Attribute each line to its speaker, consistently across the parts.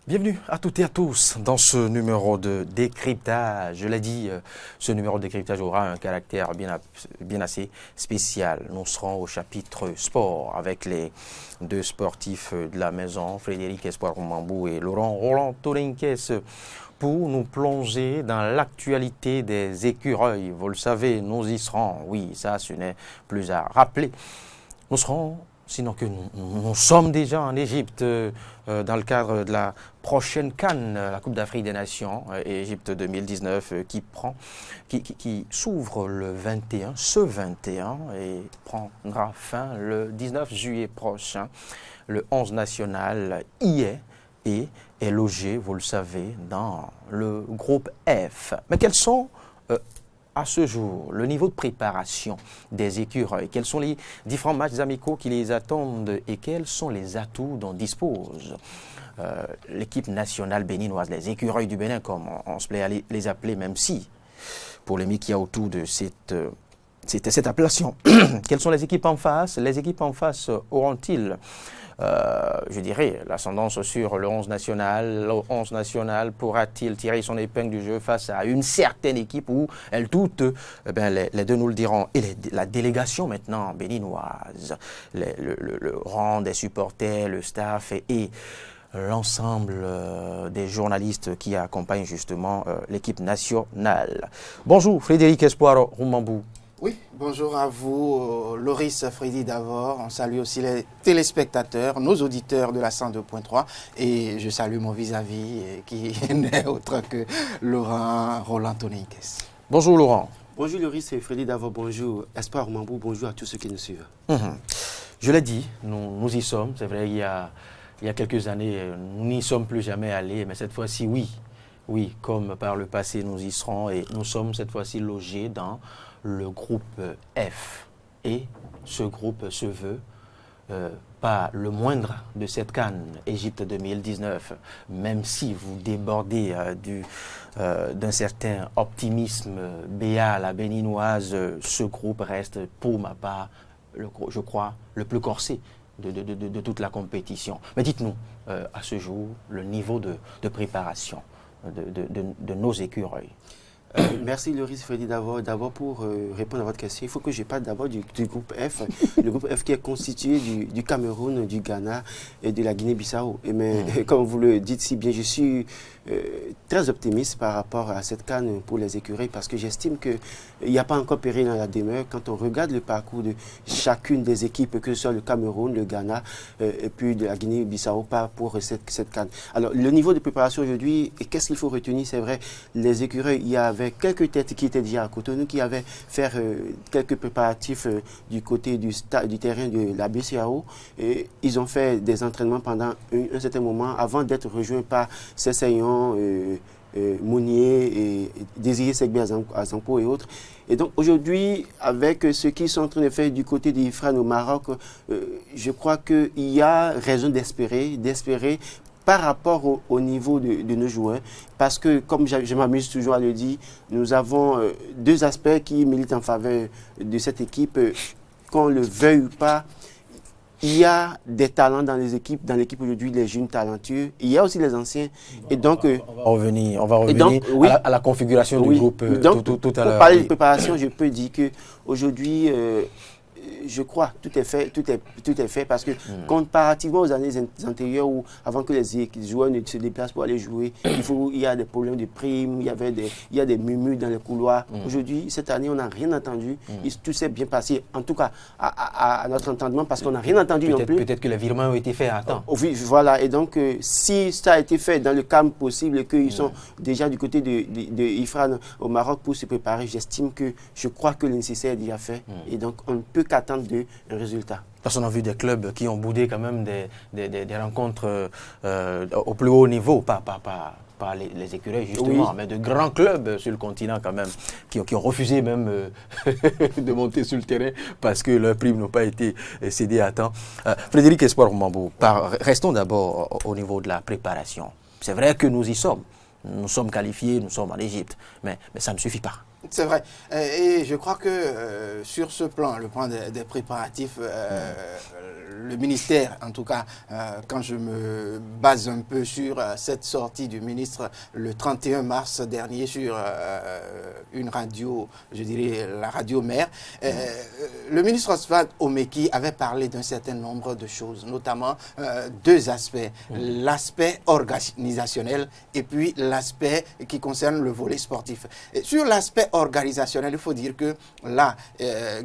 Speaker 1: Bienvenue à toutes et à tous dans ce numéro de décryptage. Je l'ai dit, ce numéro de décryptage aura un caractère bien assez spécial. Nous serons au chapitre sport avec les deux sportifs de la maison, Frédéric Espoir Roumambou et Laurent Roland Torinquès, pour nous plonger dans l'actualité des écureuils. Vous le savez, nous y serons. Oui, ça, ce n'est plus à rappeler. Nous serons, sinon que nous sommes déjà en Égypte dans le cadre de la prochaine CAN, la Coupe d'Afrique des Nations, Égypte 2019, qui s'ouvre le 21, ce 21, et prendra fin le 19 juillet prochain. Le 11 national y est et est logé, vous le savez, dans le groupe F. Mais quels sont à ce jour, le niveau de préparation des écureuils? Quels sont les différents matchs amicaux qui les attendent et quels sont les atouts dont dispose l'équipe nationale béninoise, les écureuils du Bénin, comme on se plaît à les appeler, même si, pour les qu'il y a autour de cette appellation. Quelles sont les équipes en face? Les équipes en face auront-ils je dirais, l'ascendance sur le 11 national. Le 11 national pourra-t-il tirer son épingle du jeu face à une certaine équipe où elles toutes, les deux nous le diront, et la délégation maintenant béninoise, le rang des supporters, le staff et l'ensemble des journalistes qui accompagnent justement l'équipe nationale. Bonjour Frédéric Espoir Roumambou.
Speaker 2: Oui, bonjour à vous, Loris Freddy d'abord. On salue aussi les téléspectateurs, nos auditeurs de la 102.3 et je salue mon vis-à-vis qui n'est autre que Laurent Roland Toninquez.
Speaker 1: Bonjour Laurent.
Speaker 3: Bonjour Loris et Freddy d'abord, bonjour Espoir Roumambou, bonjour à tous ceux qui nous suivent.
Speaker 1: Je l'ai dit, nous y sommes. C'est vrai, il y a quelques années, nous n'y sommes plus jamais allés, mais cette fois-ci, oui. Oui, comme par le passé, nous y serons et nous sommes cette fois-ci logés dans le groupe F. Et ce groupe se veut pas le moindre de cette CAN Égypte 2019, même si vous débordez d'un certain optimisme béat à la béninoise, ce groupe reste pour ma part, je crois, le plus corsé de toute la compétition. Mais dites-nous, à ce jour, le niveau de préparation de nos écureuils.
Speaker 3: Merci Loris Freddy d'abord pour répondre à votre question. Il faut que je parle d'abord du groupe F, le groupe F qui est constitué du Cameroun, du Ghana et de la Guinée-Bissau. Mais comme vous le dites si bien, je suis très optimiste par rapport à cette CAN pour les écureuils parce que j'estime qu'il n'y a pas encore péril dans la demeure. Quand on regarde le parcours de chacune des équipes, que ce soit le Cameroun, le Ghana et puis de la Guinée-Bissau, pas pour cette CAN. Alors le niveau de préparation aujourd'hui, qu'est-ce qu'il faut retenir? C'est vrai, les écureuils, il y avait quelques têtes qui étaient déjà à Cotonou, qui avaient fait quelques préparatifs du côté du terrain de la BCAO. Et ils ont fait des entraînements pendant un certain moment avant d'être rejoints par Cessaillon, Mounier et Désiré Segbe Azampo et autres. Et donc aujourd'hui, avec ce qu'ils sont en train de faire du côté des Ifran au Maroc, je crois qu'il y a raison d'espérer par rapport au niveau de nos joueurs. Parce que, comme je m'amuse toujours à le dire, nous avons deux aspects qui militent en faveur de cette équipe. Qu'on le veuille ou pas, il y a des talents dans l'équipe aujourd'hui, les jeunes talentueux. Il y a aussi les anciens. Et donc,
Speaker 1: on va revenir donc, oui, à la configuration du groupe tout à l'heure.
Speaker 2: Pour parler de préparation, je peux dire qu'aujourd'hui, je crois, tout est fait parce que comparativement aux années antérieures où, avant que les joueurs ne se déplacent pour aller jouer, il y a des problèmes de primes, il y a des murmures dans les couloirs. Aujourd'hui, cette année, on n'a rien entendu. Tout s'est bien passé, en tout cas à notre entendement, parce qu'on n'a rien entendu non plus.
Speaker 1: Peut-être que les virements ont été faits à temps.
Speaker 2: Oui, voilà. Et donc, si ça a été fait dans le calme possible et qu'ils sont déjà du côté de Ifran au Maroc pour se préparer, je crois que le nécessaire est déjà fait. Et donc, on ne peut qu'attendre de résultats.
Speaker 1: Parce qu'on a vu des clubs qui ont boudé quand même des rencontres au plus haut niveau, pas les écureuils justement, oui, mais de grands clubs sur le continent quand même, qui ont refusé même de monter sur le terrain parce que leurs primes n'ont pas été cédées à temps. Frédéric Espoir Roumambou, restons d'abord au niveau de la préparation. C'est vrai que nous y sommes. Nous sommes qualifiés, nous sommes en Égypte, mais ça ne suffit pas.
Speaker 4: C'est vrai. Et je crois que sur ce plan, le plan des préparatifs, le ministère, en tout cas, quand je me base un peu sur cette sortie du ministre le 31 mars dernier sur une radio, je dirais la radio mère, le ministre Oswald Omeki avait parlé d'un certain nombre de choses, notamment deux aspects. L'aspect organisationnel et puis l'aspect qui concerne le volet sportif. Et sur l'aspect organisationnel, il faut dire que là,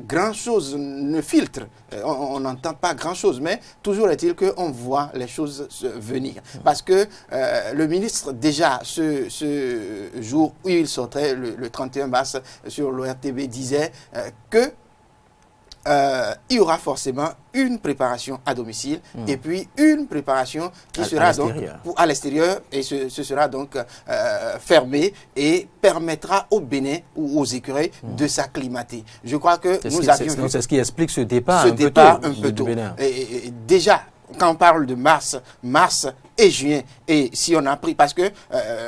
Speaker 4: grand-chose ne filtre. On n'entend pas grand-chose, mais toujours est-il qu'on voit les choses venir. Parce que le ministre, déjà, ce jour où il sortait, le 31 mars, sur l'ORTB, disait que il y aura forcément une préparation à domicile et puis une préparation qui sera donc à l'extérieur et ce sera donc fermé et permettra aux Bénin ou aux écureuils de s'acclimater. Je crois que nous avions vu...
Speaker 1: C'est ce qui explique ce départ
Speaker 4: un peu tôt. Et déjà, quand on parle de mars et juin, et si on a pris, parce que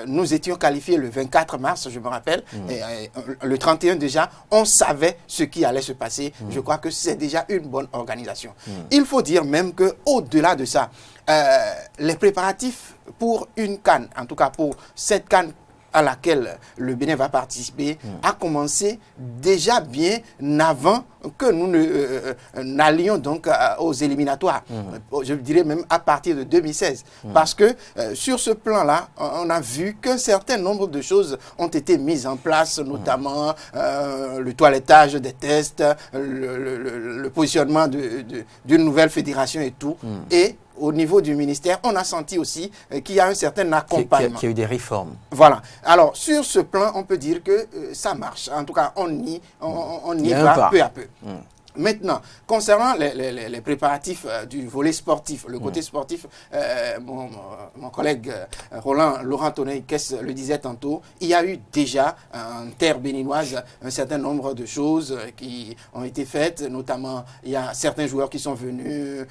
Speaker 4: nous étions qualifiés le 24 mars, je me rappelle, et, le 31 déjà, on savait ce qui allait se passer. Je crois que c'est déjà une bonne organisation. Il faut dire même qu'au-delà de ça, les préparatifs pour une CAN, en tout cas pour cette CAN à laquelle le Bénin va participer, a commencé déjà bien avant que nous n'allions donc aux éliminatoires. Je dirais même à partir de 2016. Parce que sur ce plan-là, on a vu qu'un certain nombre de choses ont été mises en place, notamment le toilettage des tests, le positionnement d'une nouvelle fédération et tout. Et au niveau du ministère, on a senti aussi qu'il y a un certain accompagnement.
Speaker 1: Qu'il y a eu des réformes.
Speaker 4: Voilà. Alors, sur ce plan, on peut dire que ça marche. En tout cas, on y va peu à peu. Maintenant, concernant les préparatifs du volet sportif, le côté sportif, mon collègue Laurent Tonnet-Kess le disait tantôt, il y a eu déjà en terre béninoise un certain nombre de choses qui ont été faites, notamment il y a certains joueurs qui sont venus,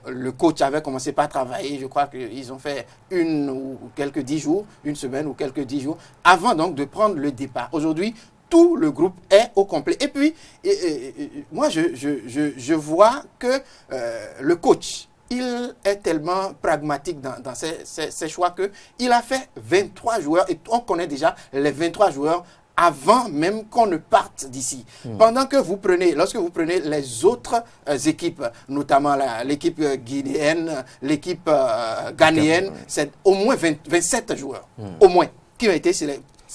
Speaker 4: le coach avait commencé par travailler, je crois qu'ils ont fait une semaine ou quelques 10 jours, avant donc de prendre le départ. Aujourd'hui, tout le groupe est au complet. Et puis, moi, je vois que le coach, il est tellement pragmatique dans ses choix qu'il a fait 23 joueurs, et on connaît déjà les 23 joueurs avant même qu'on ne parte d'ici. Pendant que lorsque vous prenez les autres équipes, notamment l'équipe guinéenne, l'équipe ghanéenne, c'est au moins 27 joueurs, au moins, qui ont été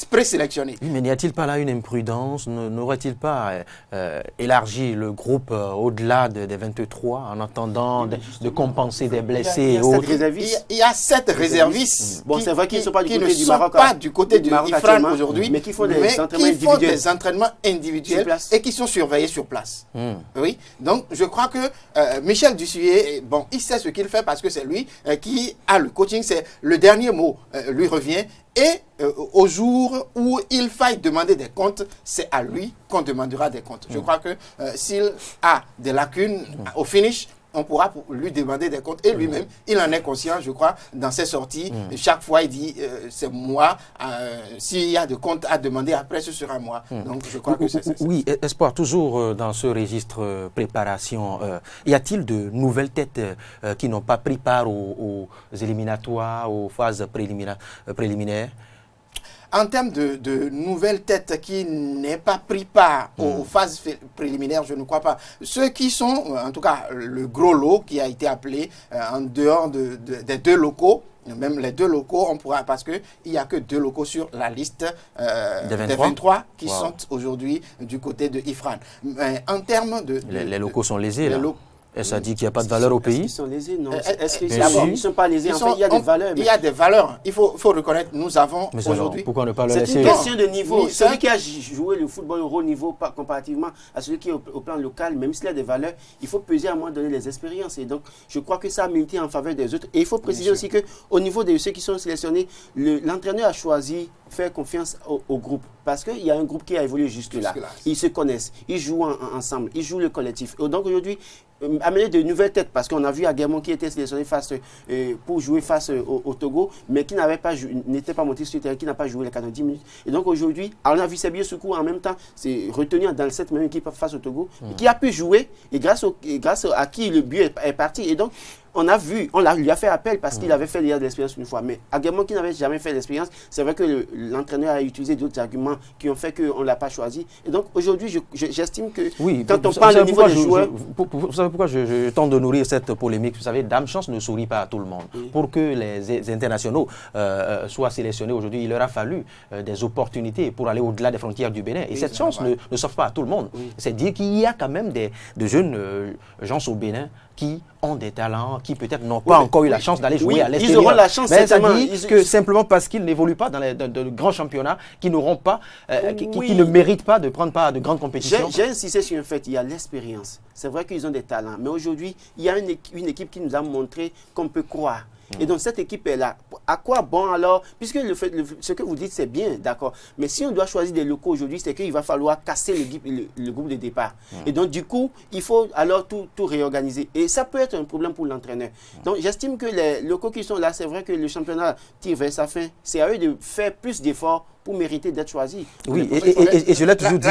Speaker 4: présélectionnés.
Speaker 1: Oui, mais n'y a-t-il pas là une imprudence? N'aurait-il pas élargi le groupe au-delà des 23 en attendant de compenser des blessés et autres?
Speaker 4: Il y a 7 réservistes
Speaker 2: c'est vrai qu'ils ne sont pas
Speaker 4: du côté du IFRAN aujourd'hui,
Speaker 2: mais qui font des entraînements individuels
Speaker 4: et qui sont surveillés sur place. Oui. Donc, je crois que Michel Dussuyer, il sait ce qu'il fait parce que c'est lui qui a le coaching. C'est le dernier mot lui revient. Et au jour où il faille demander des comptes, c'est à lui qu'on demandera des comptes. Je crois que s'il a des lacunes au finish, on pourra lui demander des comptes. Et lui-même, il en est conscient, je crois, dans ses sorties. Chaque fois, il dit, c'est moi. S'il y a des comptes à demander, après, ce sera moi. Donc, je crois que c'est ça.
Speaker 1: Oui, Espoir, toujours dans ce registre préparation, y a-t-il de nouvelles têtes qui n'ont pas pris part aux éliminatoires, aux phases préliminaires?
Speaker 4: En termes de nouvelles têtes qui n'aient pas pris part aux phases préliminaires, je ne crois pas. Ceux qui sont, en tout cas, le gros lot qui a été appelé en dehors des 2 locaux, même les 2 locaux, on pourra, parce qu'il n'y a que 2 locaux sur la liste des 23 qui sont aujourd'hui du côté de IFRAN. Mais en termes de...
Speaker 1: Les locaux sont lésés, là. Et ça dit qu'il n'y a pas de valeur au pays?
Speaker 2: Ils sont lésés, non. Est-ce qu'ils ne sont pas lésés? En fait, il y a des valeurs.
Speaker 4: Il y a des valeurs. Il faut reconnaître, nous avons aujourd'hui...
Speaker 1: Pourquoi ne pas le laisser?
Speaker 2: C'est une question de niveau. Celui qui a joué le football au haut niveau comparativement à celui qui est au plan local, même s'il a des valeurs, il faut peser à un moment donné les expériences. Et donc, je crois que ça a milité en faveur des autres. Et il faut préciser aussi qu'au niveau de ceux qui sont sélectionnés, l'entraîneur a choisi faire confiance au groupe. Parce qu'il y a un groupe qui a évolué jusque-là. Ils se connaissent, ils jouent ensemble, ils jouent le collectif. Et donc aujourd'hui, amener de nouvelles têtes, parce qu'on a vu Aguermont qui était sélectionné pour jouer face au Togo, mais qui n'était pas monté sur le terrain, qui n'a pas joué les 90 minutes. Et donc aujourd'hui, on a vu Sabio Soukou en même temps, c'est retenu dans cette même équipe face au Togo, qui a pu jouer, et grâce à qui le but est parti. Et donc, on lui a fait appel parce qu'il avait fait déjà de l'expérience une fois. Mais Aguermont qui n'avait jamais fait d'expérience, c'est vrai que l'entraîneur a utilisé d'autres arguments qui ont fait qu'on ne l'a pas choisi. Et donc aujourd'hui, j'estime que quand on parle au niveau des joueurs...
Speaker 1: Vous savez pourquoi je tente de nourrir cette polémique? Vous savez, Dame Chance ne sourit pas à tout le monde. Oui. Pour que les internationaux soient sélectionnés aujourd'hui, il leur a fallu des opportunités pour aller au-delà des frontières du Bénin. Et cette chance ne s'offre pas à tout le monde. Oui. C'est dire qu'il y a quand même de jeunes gens au Bénin qui ont des talents, qui peut-être n'ont pas encore eu la chance d'aller jouer à l'extérieur.
Speaker 2: Ils auront la chance,
Speaker 1: mais ça dit que simplement parce qu'ils n'évoluent pas dans de grands championnats, qui n'auront pas, qui ne méritent pas de prendre part à de grandes compétitions.
Speaker 2: J'ai insisté sur un fait, il y a l'expérience. C'est vrai qu'ils ont des talents, mais aujourd'hui, il y a une équipe qui nous a montré qu'on peut croire. Et donc cette équipe est là. À quoi bon alors? Puisque ce que vous dites c'est bien, d'accord. Mais si on doit choisir des locaux aujourd'hui, c'est qu'il va falloir casser le groupe de départ. Et donc du coup, il faut alors tout réorganiser. Et ça peut être un problème pour l'entraîneur. Donc j'estime que les locaux qui sont là, c'est vrai que le championnat tire vers sa fin. C'est à eux de faire plus d'efforts pour mériter d'être choisis.
Speaker 1: Oui, et je l'ai toujours dit.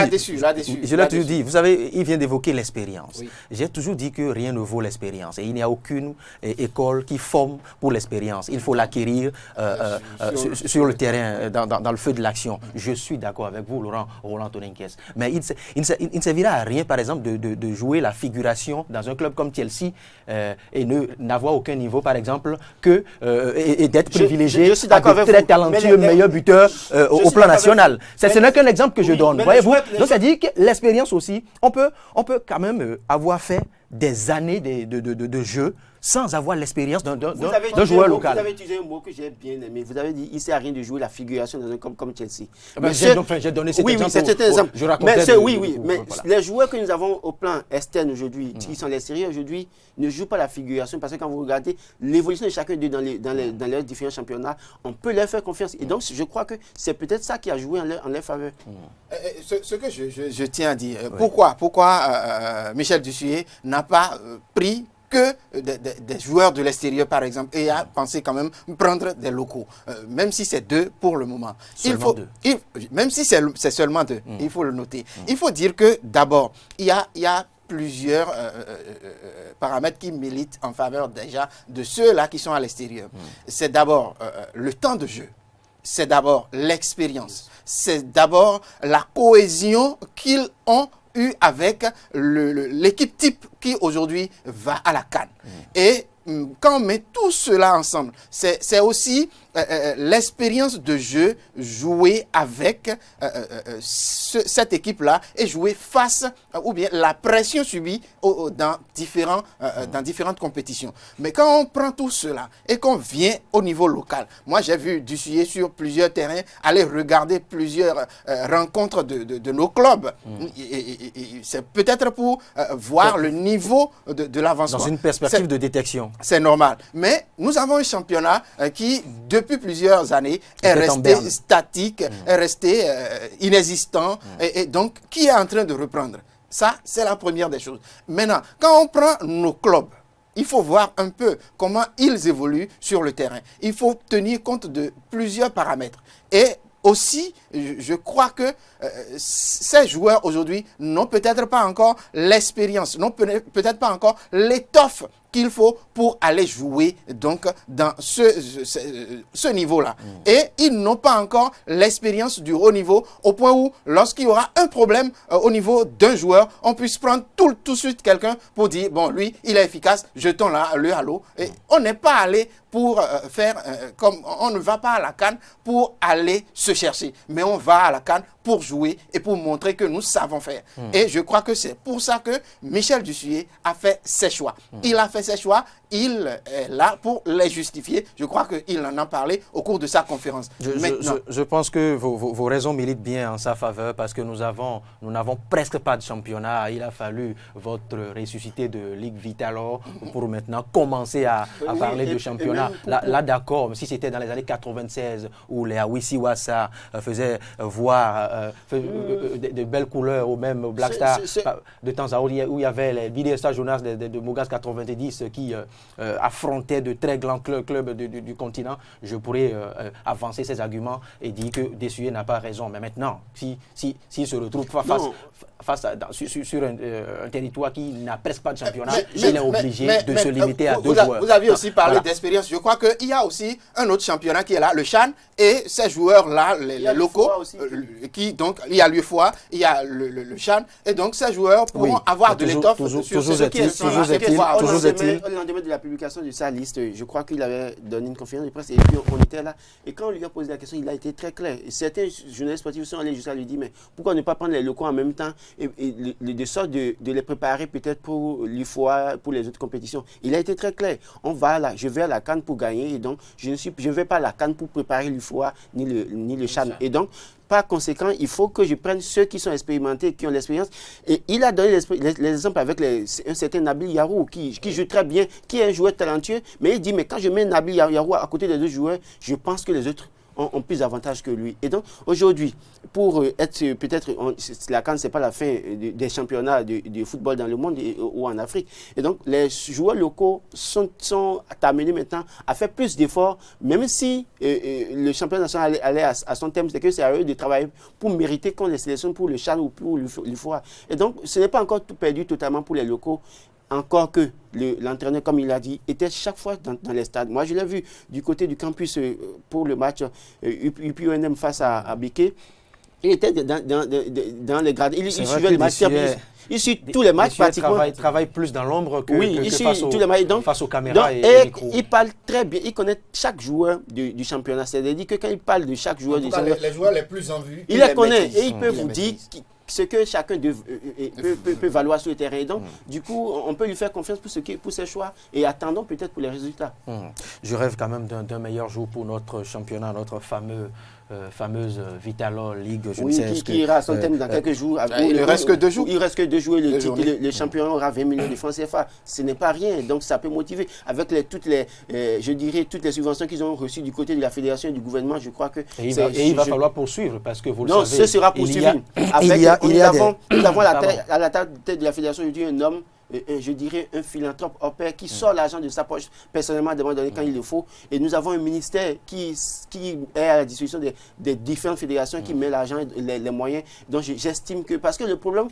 Speaker 4: Je l'ai toujours
Speaker 1: dit. Vous savez, il vient d'évoquer l'expérience. Oui. J'ai toujours dit que rien ne vaut l'expérience. Et il n'y a aucune école qui forme pour l'expérience. Il faut l'acquérir sur le terrain, dans le feu de l'action. Je suis d'accord avec vous, Roland Toninkès. Mais il ne servira à rien, par exemple, de jouer la figuration dans un club comme Chelsea et n'avoir aucun niveau, par exemple, et d'être privilégié avec très talentueux, meilleur buteur au plan national. Ce n'est qu'un exemple que je donne. Voyez-vous? Donc, c'est-à-dire que l'expérience aussi, on peut quand même avoir fait des années de jeu sans avoir l'expérience d'un joueur local.
Speaker 2: Vous avez utilisé un mot que j'ai bien aimé. Vous avez dit qu'il ne sert à rien de jouer la figuration dans un club comme Chelsea.
Speaker 1: J'ai donné cet exemple.
Speaker 2: Oui, c'est un exemple.
Speaker 1: Je racontais
Speaker 2: mais voilà. Les joueurs que nous avons au plan externe aujourd'hui, qui sont à l'extérieur aujourd'hui, ne jouent pas la figuration parce que quand vous regardez l'évolution de chacun d'eux dans leurs différents championnats, on peut leur faire confiance. Et donc, je crois que c'est peut-être ça qui a joué en leur faveur.
Speaker 4: Ce que je tiens à dire, pourquoi Michel Dussuyer n'a pas pris que des joueurs de l'extérieur, par exemple, et a pensé quand même prendre des locaux, même si c'est 2 pour le moment. Même si c'est seulement 2, il faut le noter. Il faut dire que d'abord, il y a plusieurs paramètres qui militent en faveur déjà de ceux-là qui sont à l'extérieur. C'est d'abord le temps de jeu. C'est d'abord l'expérience. C'est d'abord la cohésion qu'ils ont eu avec l'équipe type qui aujourd'hui va à la CAN. Et quand on met tout cela ensemble, c'est aussi l'expérience de jeu jouer avec cette équipe-là et jouer face ou bien la pression subie dans différentes compétitions. Mais quand on prend tout cela et qu'on vient au niveau local, moi j'ai vu Dussuyer sur plusieurs terrains aller regarder plusieurs rencontres de nos clubs. C'est peut-être pour voir le niveau de l'avancement.
Speaker 1: Dans une perspective de détection.
Speaker 4: C'est normal. Mais nous avons un championnat qui, depuis plusieurs années, est resté statique, est resté inexistant, et donc qui est en train de reprendre. Ça, c'est la première des choses. Maintenant, quand on prend nos clubs, il faut voir un peu comment ils évoluent sur le terrain. Il faut tenir compte de plusieurs paramètres. Et aussi, je crois que ces joueurs aujourd'hui n'ont peut-être pas encore l'expérience, n'ont peut-être pas encore l'étoffe qu'il faut pour aller jouer donc dans ce niveau-là. Et ils n'ont pas encore l'expérience du haut niveau au point où lorsqu'il y aura un problème au niveau d'un joueur, on puisse prendre tout de suite quelqu'un pour dire, bon, lui, il est efficace, jetons-le à l'eau. Et on n'est pas allé pour faire comme on ne va pas à la CAN pour aller se chercher, mais on va à la CAN pour jouer et pour montrer que nous savons faire. Et je crois que c'est pour ça que Michel Dussuyer a fait ses choix. Il a fait fait ses choix, il est là pour les justifier. Je crois qu'il en a parlé au cours de sa conférence.
Speaker 1: Je pense que vos raisons militent bien en sa faveur parce que nous n'avons presque pas de championnat. Il a fallu votre ressuscité de Ligue Vitalor pour maintenant commencer à parler de championnat. Là d'accord, si c'était dans les années 96 où les Awisi Wassa faisaient voir de belles couleurs, ou même Black Star de temps à autre, où il y avait les Bidesta Jonas de Mougas 90 qui affrontaient de très grands clubs du continent, je pourrais avancer ces arguments et dire que Desuyer n'a pas raison. Mais maintenant, s'il se retrouve sur un territoire qui n'a presque pas de championnat, il est obligé de se limiter à 2 joueurs.
Speaker 4: Vous avez aussi parlé d'expérience. Je crois qu'il y a aussi un autre championnat qui est là, le Chan, et ces joueurs-là, les locaux, il y a l'UFOA, il y a le Chan, et donc ces joueurs pourront avoir de l'étoffe sur ce qui est
Speaker 2: au lendemain de la publication de sa liste, je crois qu'il avait donné une conférence de presse et puis on était là. Et quand on lui a posé la question, il a été très clair. Et certains journalistes sportifs sont allés jusqu'à lui dire, mais pourquoi ne pas prendre les locaux en même temps et de sorte de les préparer peut-être pour l'UFOA, pour les autres compétitions. Il a été très clair. Je vais à la CAN pour gagner et donc je ne vais pas à la CAN pour préparer l'UFOA ni le Chan. Et donc, par conséquent, il faut que je prenne ceux qui sont expérimentés, qui ont l'expérience. Et il a donné les exemples avec un certain Nabil Yarou qui joue très bien, qui est un joueur talentueux. Mais il dit, mais quand je mets Nabil Yarou à côté des autres joueurs, je pense que les autres ont plus d'avantages que lui. Et donc, aujourd'hui, pour être peut-être, la CAN, ce n'est pas la fin des championnats de football dans le monde ou en Afrique. Et donc, les joueurs locaux sont amenés maintenant à faire plus d'efforts, même si le championnat national allait à son terme, c'est que c'est à eux de travailler pour mériter qu'on les sélectionne pour le Chan ou pour l'UFOA. Et donc, ce n'est pas encore tout perdu totalement pour les locaux. Encore que l'entraîneur, comme il l'a dit, était chaque fois dans les stades. Moi, je l'ai vu du côté du campus pour le match UPUNM face à Béké. Il était dans les grades. Il suivait le match. Il suit tous les matchs pratiquement.
Speaker 1: Il travaille plus dans l'ombre que face aux caméras et
Speaker 2: et
Speaker 1: micros.
Speaker 2: Il parle très bien. Il connaît chaque joueur du championnat. C'est-à-dire que quand il parle de chaque joueur,
Speaker 3: les joueurs les plus en vue,
Speaker 2: il les connaît et il peut vous dire ce que chacun peut valoir sur le terrain. Et donc, du coup, on peut lui faire confiance pour ses choix et attendons peut-être pour les résultats.
Speaker 1: Je rêve quand même d'un meilleur jour pour notre championnat, notre fameuse Vitalor League.
Speaker 2: Qui ira à son thème dans quelques jours.
Speaker 4: Il ne reste que 2 jours.
Speaker 2: Il reste que 2 jours et le championnat aura 20 millions de francs CFA. Ce n'est pas rien. Donc, ça peut motiver. Avec toutes les subventions qu'ils ont reçues du côté de la fédération et du gouvernement, je crois que...
Speaker 1: il va falloir poursuivre parce que vous le
Speaker 2: savez... Non, ce sera poursuivi. Nous avons à la tête de la fédération aujourd'hui un homme, je dirais un philanthrope au pair qui sort l'argent de sa poche personnellement à un moment donné quand il le faut. Et nous avons un ministère qui est à la disposition des différentes fédérations qui met l'argent, les moyens. Donc j'estime que, parce que le problème,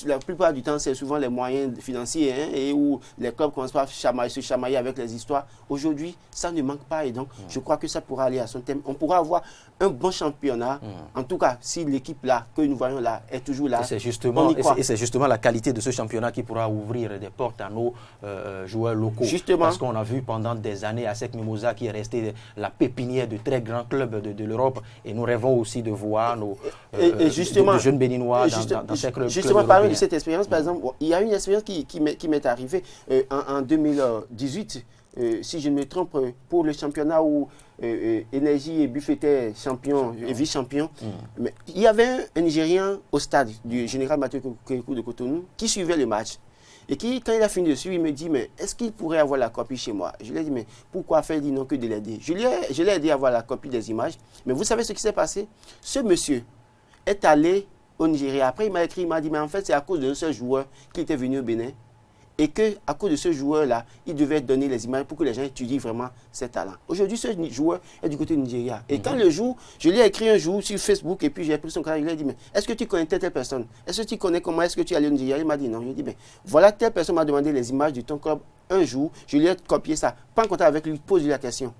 Speaker 2: la plupart du temps, c'est souvent les moyens financiers et où les clubs commencent par se chamailler avec les histoires. Aujourd'hui, ça ne manque pas et donc je crois que ça pourra aller à son thème. On pourra avoir un bon championnat, en tout cas si l'équipe là, que nous voyons là, est toujours là.
Speaker 1: Et c'est justement la qualité de ce championnat qui pourra ouvrir des portes à nos joueurs locaux.
Speaker 2: Justement.
Speaker 1: Parce qu'on a vu pendant des années à Sec Mimosa qui est resté la pépinière de très grands clubs de l'Europe et nous rêvons aussi de voir nos jeunes béninois dans ces clubs.
Speaker 2: Justement, parlons de cette expérience. Par exemple, il y a une expérience qui m'est arrivée en 2018, si je ne me trompe, pour le championnat où Énergie et Buff étaient champions et vice-champions. Mais il y avait un Nigérien au stade du général Mathieu Kékou de Cotonou qui suivait le match. Et qui, quand il a fini dessus, il me dit, mais est-ce qu'il pourrait avoir la copie chez moi? Je lui ai dit, mais pourquoi faire? Il dit non, que de l'aider. Je l'ai aidé à avoir la copie des images. Mais vous savez ce qui s'est passé? Ce monsieur est allé au Nigeria. Après, il m'a écrit, il m'a dit, mais en fait, c'est à cause de ce joueur qui était venu au Bénin. Et qu'à cause de ce joueur-là, il devait donner les images pour que les gens étudient vraiment ses talents. Aujourd'hui, ce joueur est du côté du Nigeria. Et quand le jour, je lui ai écrit un jour sur Facebook et puis j'ai pris son caractère, je lui ai dit, mais est-ce que tu connais telle personne? Est-ce que tu connais comment est-ce que tu es allé au Nigeria? Il m'a dit non. Je lui ai dit, mais voilà, telle personne m'a demandé les images de ton club un jour. Je lui ai copié ça. Pas en contact avec lui, pose-lui la question.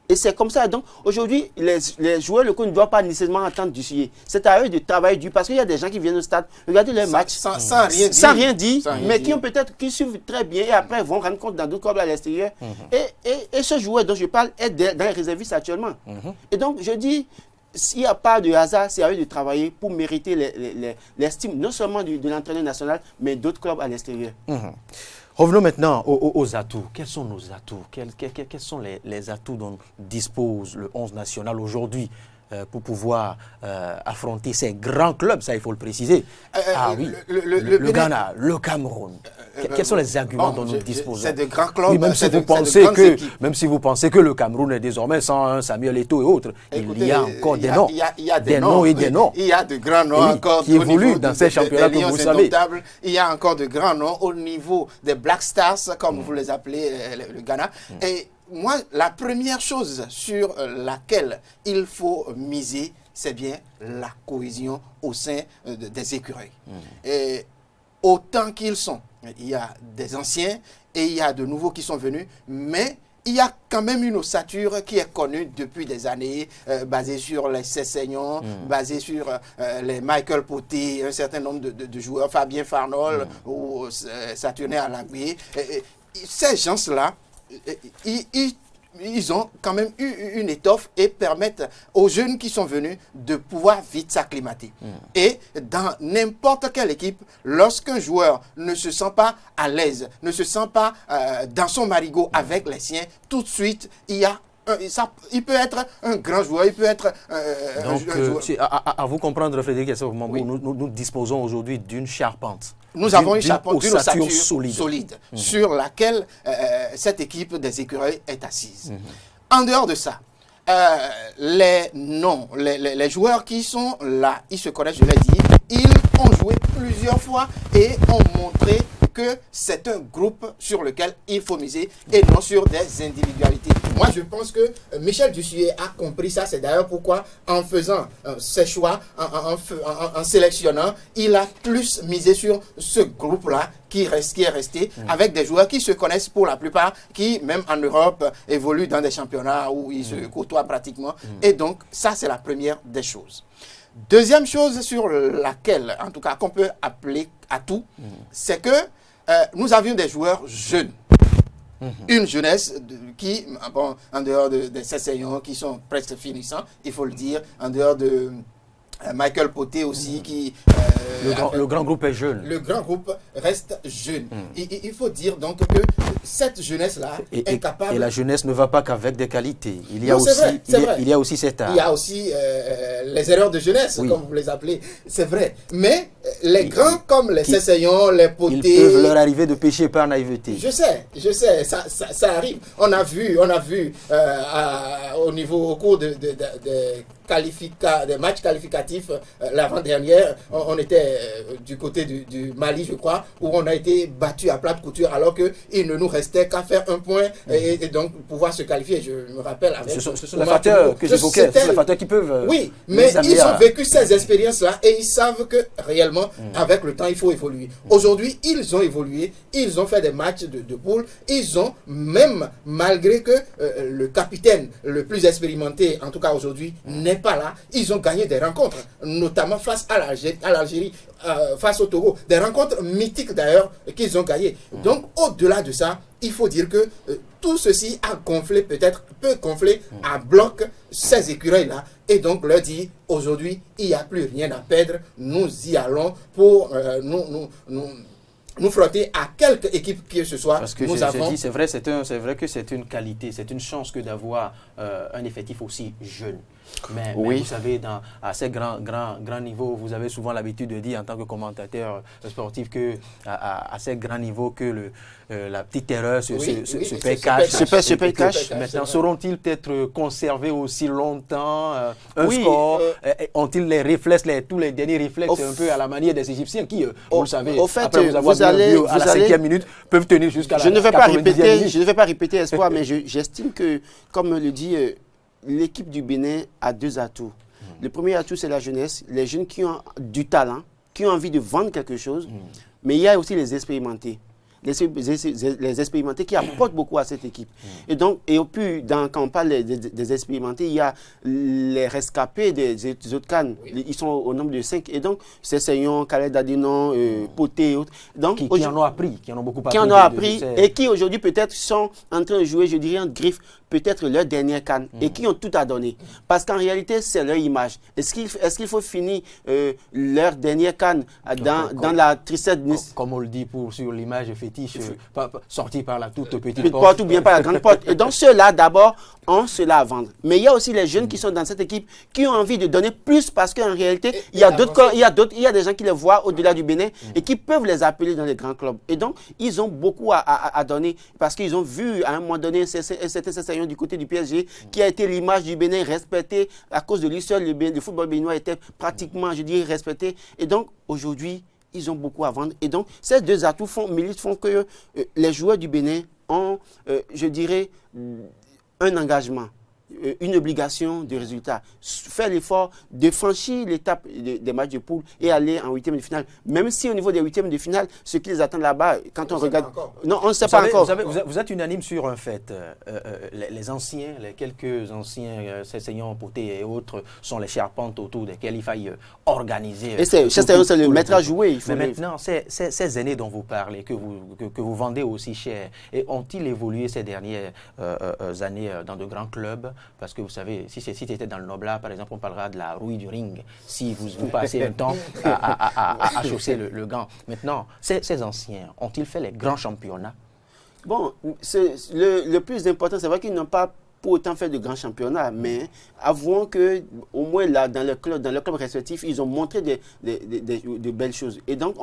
Speaker 2: Et c'est comme ça. Donc, aujourd'hui, les joueurs locaux ne doivent pas nécessairement attendre du sujet. C'est à eux de travailler dur parce qu'il y a des gens qui viennent au stade, regarder leur match
Speaker 4: sans rien dire,
Speaker 2: mais qui suivent très bien et après vont rendre compte dans d'autres clubs à l'extérieur. Et ce joueur dont je parle est dans les réservistes actuellement. Et donc, je dis, s'il n'y a pas de hasard, c'est à eux de travailler pour mériter l'estime non seulement de l'entraîneur national, mais d'autres clubs à l'extérieur.
Speaker 1: Revenons maintenant aux atouts. Quels sont nos atouts? Quels sont les atouts dont dispose le 11 national aujourd'hui pour pouvoir affronter ces grands clubs, ça il faut le préciser. Le Ghana, le Cameroun. Quels sont les arguments dont nous disposons?
Speaker 4: C'est de grands clubs.
Speaker 1: Oui, même si vous pensez que le Cameroun est désormais sans un Samuel Eto'o et autres, il y a encore des noms.
Speaker 4: Il y a
Speaker 1: des noms et des noms.
Speaker 4: Il y a de grands noms encore
Speaker 1: qui évoluent dans ces championnats que vous savez.
Speaker 4: Il y a encore de grands noms au niveau des Black Stars, comme vous les appelez, le Ghana. Et moi, la première chose sur laquelle il faut miser, c'est bien la cohésion au sein des écuries. Et autant qu'ils sont, il y a des anciens et il y a de nouveaux qui sont venus, mais il y a quand même une ossature qui est connue depuis des années, basée sur les Cessignon, basée sur les Michael Poté, un certain nombre de joueurs, Fabien Farnol ou Saturnin Alagbe. Ces gens-là, ils ont quand même eu une étoffe et permettent aux jeunes qui sont venus de pouvoir vite s'acclimater. Et dans n'importe quelle équipe, lorsqu'un joueur ne se sent pas à l'aise, ne se sent pas dans son marigot avec les siens, tout de suite, il peut être un grand joueur, il peut être
Speaker 1: un joueur. À vous comprendre, Frédéric,
Speaker 4: oui.
Speaker 1: nous disposons aujourd'hui d'une charpente.
Speaker 4: Nous avons une charpente, d'une ossature solide sur laquelle cette équipe des écureuils est assise. En dehors de ça, les joueurs qui sont là, ils se connaissent, je l'ai dit, ils ont joué plusieurs fois et ont montré que c'est un groupe sur lequel il faut miser et non sur des individualités. Moi, je pense que Michel Dussuyer a compris ça. C'est d'ailleurs pourquoi, en faisant ses choix, en sélectionnant, il a plus misé sur ce groupe-là qui est resté, avec des joueurs qui se connaissent pour la plupart, qui, même en Europe, évoluent dans des championnats où ils se côtoient pratiquement. Et donc, ça, c'est la première des choses. Deuxième chose sur laquelle, en tout cas, qu'on peut appeler atout, c'est que nous avions des joueurs jeunes. Une jeunesse qui, bon, en dehors des Cessignon qui sont presque finissants, il faut le dire, en dehors de Michael Poté aussi, qui...
Speaker 1: le grand groupe est jeune.
Speaker 4: Le grand groupe reste jeune. Il faut dire donc que cette jeunesse-là est capable...
Speaker 1: Et la jeunesse ne va pas qu'avec des qualités. Il y a aussi cet art.
Speaker 4: Il y a aussi les erreurs de jeunesse, comme vous les appelez. C'est vrai. Mais les grands comme les Cessignon, les Poté...
Speaker 1: Ils peuvent leur arriver de pécher par naïveté.
Speaker 4: Je sais, ça arrive. On a vu au niveau, au cours des matchs qualificatifs l'avant-dernière, on était du côté du Mali, je crois, où on a été battu à plate couture alors qu'il ne nous restait qu'à faire un point et donc pouvoir se qualifier. Je me rappelle avec...
Speaker 1: Ce sont les facteurs que j'évoquais, ce sont les facteurs qui peuvent...
Speaker 4: Oui, mais ils ont vécu ces expériences-là et ils savent que réellement, avec le temps, il faut évoluer. Aujourd'hui, ils ont évolué, ils ont fait des matchs de poule, ils ont même, malgré que le capitaine le plus expérimenté, en tout cas aujourd'hui, n'est pas là, ils ont gagné des rencontres, notamment face à l'Algérie, face au Togo, des rencontres mythiques d'ailleurs qu'ils ont gagnées. Donc au-delà de ça, il faut dire que tout ceci peut gonfler à bloc ces écureuils-là et donc leur dire aujourd'hui, il n'y a plus rien à perdre, nous y allons pour nous frotter à quelque équipe que ce soit.
Speaker 1: Parce que c'est vrai que c'est une qualité, c'est une chance que d'avoir un effectif aussi jeune. Mais vous savez, à ces grands niveaux, vous avez souvent l'habitude de dire en tant que commentateur sportif que à ces grands niveaux que la petite erreur se paye cash. Maintenant, sauront-ils peut-être conserver aussi longtemps un score? Ont-ils les réflexes, tous les derniers réflexes, un peu à la manière des Égyptiens qui, vous le savez, après vous avoir vu à la 5e minute, peuvent tenir jusqu'à la 90e minute.
Speaker 2: Je ne vais pas répéter, Espoir, mais j'estime que, comme le dit... l'équipe du Bénin a deux atouts. Le premier atout, c'est la jeunesse. Les jeunes qui ont du talent, qui ont envie de vendre quelque chose. Mais il y a aussi les expérimentés. Les expérimentés qui apportent beaucoup à cette équipe. Et donc, quand on parle des expérimentés, il y a les rescapés des autres cannes. Ils sont au nombre de 5. Et donc, Cessignon, Khaled Adenon, Poté et autres. Donc,
Speaker 1: qui en ont appris, qui en ont beaucoup appris.
Speaker 2: Qui en ont appris et qui aujourd'hui peut-être sont en train de jouer, je dirais, en griffe peut-être leur dernière CAN et qui ont tout à donner. Parce qu'en réalité, c'est leur image. Est-ce qu'il faut finir leur dernière CAN dans la tristesse?
Speaker 1: Comme on le dit sur l'image fétiche, sortie par la toute petite
Speaker 2: porte ou bien par la grande porte. Et donc ceux-là, d'abord, ont cela à vendre. Mais il y a aussi les jeunes qui sont dans cette équipe qui ont envie de donner plus parce qu'en réalité, il y a des gens qui les voient au-delà du Bénin et qui peuvent les appeler dans les grands clubs. Et donc, ils ont beaucoup à donner parce qu'ils ont vu à un moment donné c'était Cesseyon du côté du PSG qui a été l'image du Bénin respectée à cause de lui seul. Le football béninois était pratiquement, je dirais, respecté. Et donc, aujourd'hui, ils ont beaucoup à vendre. Et donc, ces deux atouts font que les joueurs du Bénin ont, je dirais, un engagement, une obligation de résultat. Faire l'effort de franchir l'étape des matchs de poule et aller en huitième de finale. Même si au niveau des huitièmes de finale, ce qui les attend là-bas, quand on regarde... Non, on ne sait pas encore.
Speaker 1: Vous êtes unanime sur un fait. Les anciens, les quelques anciens Cesseyon, Poté et autres sont les charpentes autour desquelles il faille organiser.
Speaker 2: Et c'est le maître à jouer.
Speaker 1: Mais maintenant, ces aînés dont vous parlez, que vous vendez aussi cher, ont-ils évolué ces dernières années dans de grands clubs? Parce que vous savez, si c'était dans le Noblat, par exemple, on parlera de la rouille du ring, si vous passez un temps à chausser le gant. Maintenant, ces anciens, ont-ils fait les grands championnats?
Speaker 2: Bon, le plus important, c'est vrai qu'ils n'ont pas pour autant fait de grands championnats, mais avouons qu'au moins là, dans le club respectif, ils ont montré de belles choses. Et donc,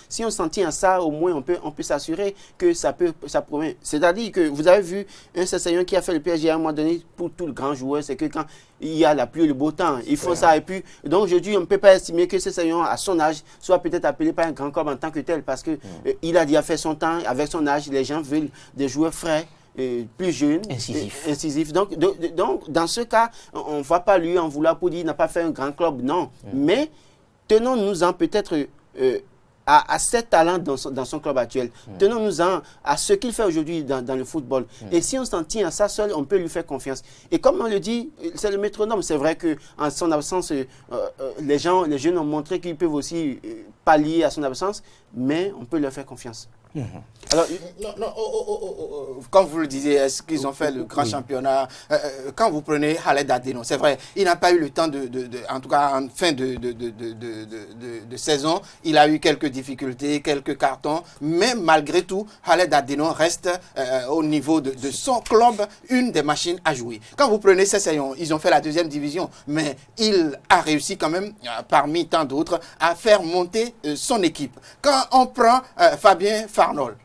Speaker 2: si on s'en tient à ça, au moins on peut s'assurer que ça promet. C'est-à-dire que vous avez vu un Cesseyon qui a fait le PSG à un moment donné pour tout le grand joueur, c'est que quand il y a la pluie et le beau temps, ils font ça. Et puis, donc aujourd'hui, on ne peut pas estimer que Cesseyon, à son âge, soit peut-être appelé par un grand club en tant que tel, parce que il a déjà fait son temps, avec son âge, les gens veulent des joueurs frais, plus jeune, incisif. Donc, dans ce cas, on ne va pas lui en vouloir pour dire qu'il n'a pas fait un grand club, non. Mais tenons-nous-en peut-être à ses talents dans son club actuel. Tenons-nous-en à ce qu'il fait aujourd'hui dans le football. Et si on s'en tient à ça seul, on peut lui faire confiance. Et comme on le dit, c'est le métronome. C'est vrai qu'en son absence, les jeunes ont montré qu'ils peuvent aussi pallier à son absence, mais on peut leur faire confiance.
Speaker 4: Alors, quand vous le disiez, est-ce qu'ils ont fait le grand championnat? Quand vous prenez Khaled Adeno, c'est vrai, il n'a pas eu le temps en tout cas en fin de saison, il a eu quelques difficultés, quelques cartons, mais malgré tout, Khaled Adeno reste au niveau de son club une des machines à jouer. Quand vous prenez Cesseyon, ils ont fait la deuxième division, mais il a réussi quand même, parmi tant d'autres, à faire monter son équipe. Quand on prend Fabien Farnol,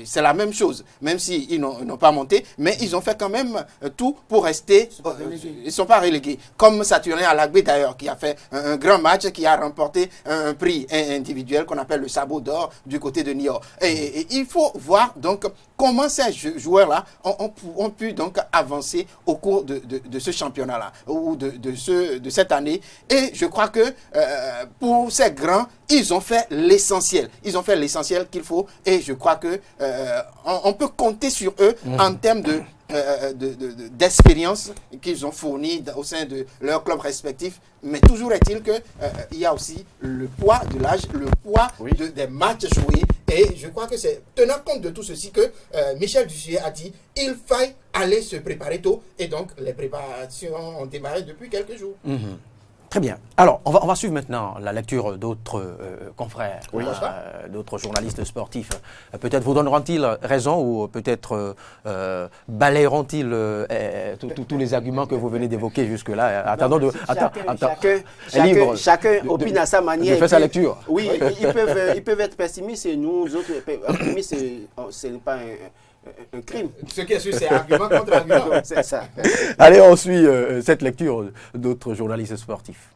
Speaker 4: c'est la même chose, même s'ils n'ont pas monté, mais ils ont fait quand même tout pour rester. Ils ne sont pas relégués. Comme Saturnin Alagbé d'ailleurs, qui a fait un grand match, qui a remporté un prix individuel qu'on appelle le sabot d'or du côté de Niort. Et il faut voir donc comment ces joueurs-là ont pu donc avancer au cours de ce championnat-là, ou de cette année. Et je crois que pour ces grands, ils ont fait l'essentiel. Ils ont fait l'essentiel qu'il faut. Et je crois que on peut compter sur eux en termes d'expérience qu'ils ont fournie au sein de leur club respectif. Mais toujours est-il qu'il y a aussi le poids de l'âge, le poids des matchs joués. Et je crois que c'est tenant compte de tout ceci que Michel Dussuyer a dit il faille aller se préparer tôt. Et donc les préparations ont démarré depuis quelques jours.
Speaker 1: Très bien. Alors, on va suivre maintenant la lecture d'autres confrères, d'autres journalistes sportifs. Peut-être vous donneront-ils raison ou peut-être balayeront-ils tous les arguments que vous venez d'évoquer jusque-là. Attendons
Speaker 2: chacun opine à sa manière.
Speaker 1: Il fait sa lecture.
Speaker 2: Oui, ils peuvent être pessimistes et nous autres, optimistes, ce n'est pas un crime.
Speaker 4: Ce qui est sûr, c'est argument contre argument.
Speaker 2: C'est ça.
Speaker 1: Allez, on suit cette lecture d'autres journalistes sportifs.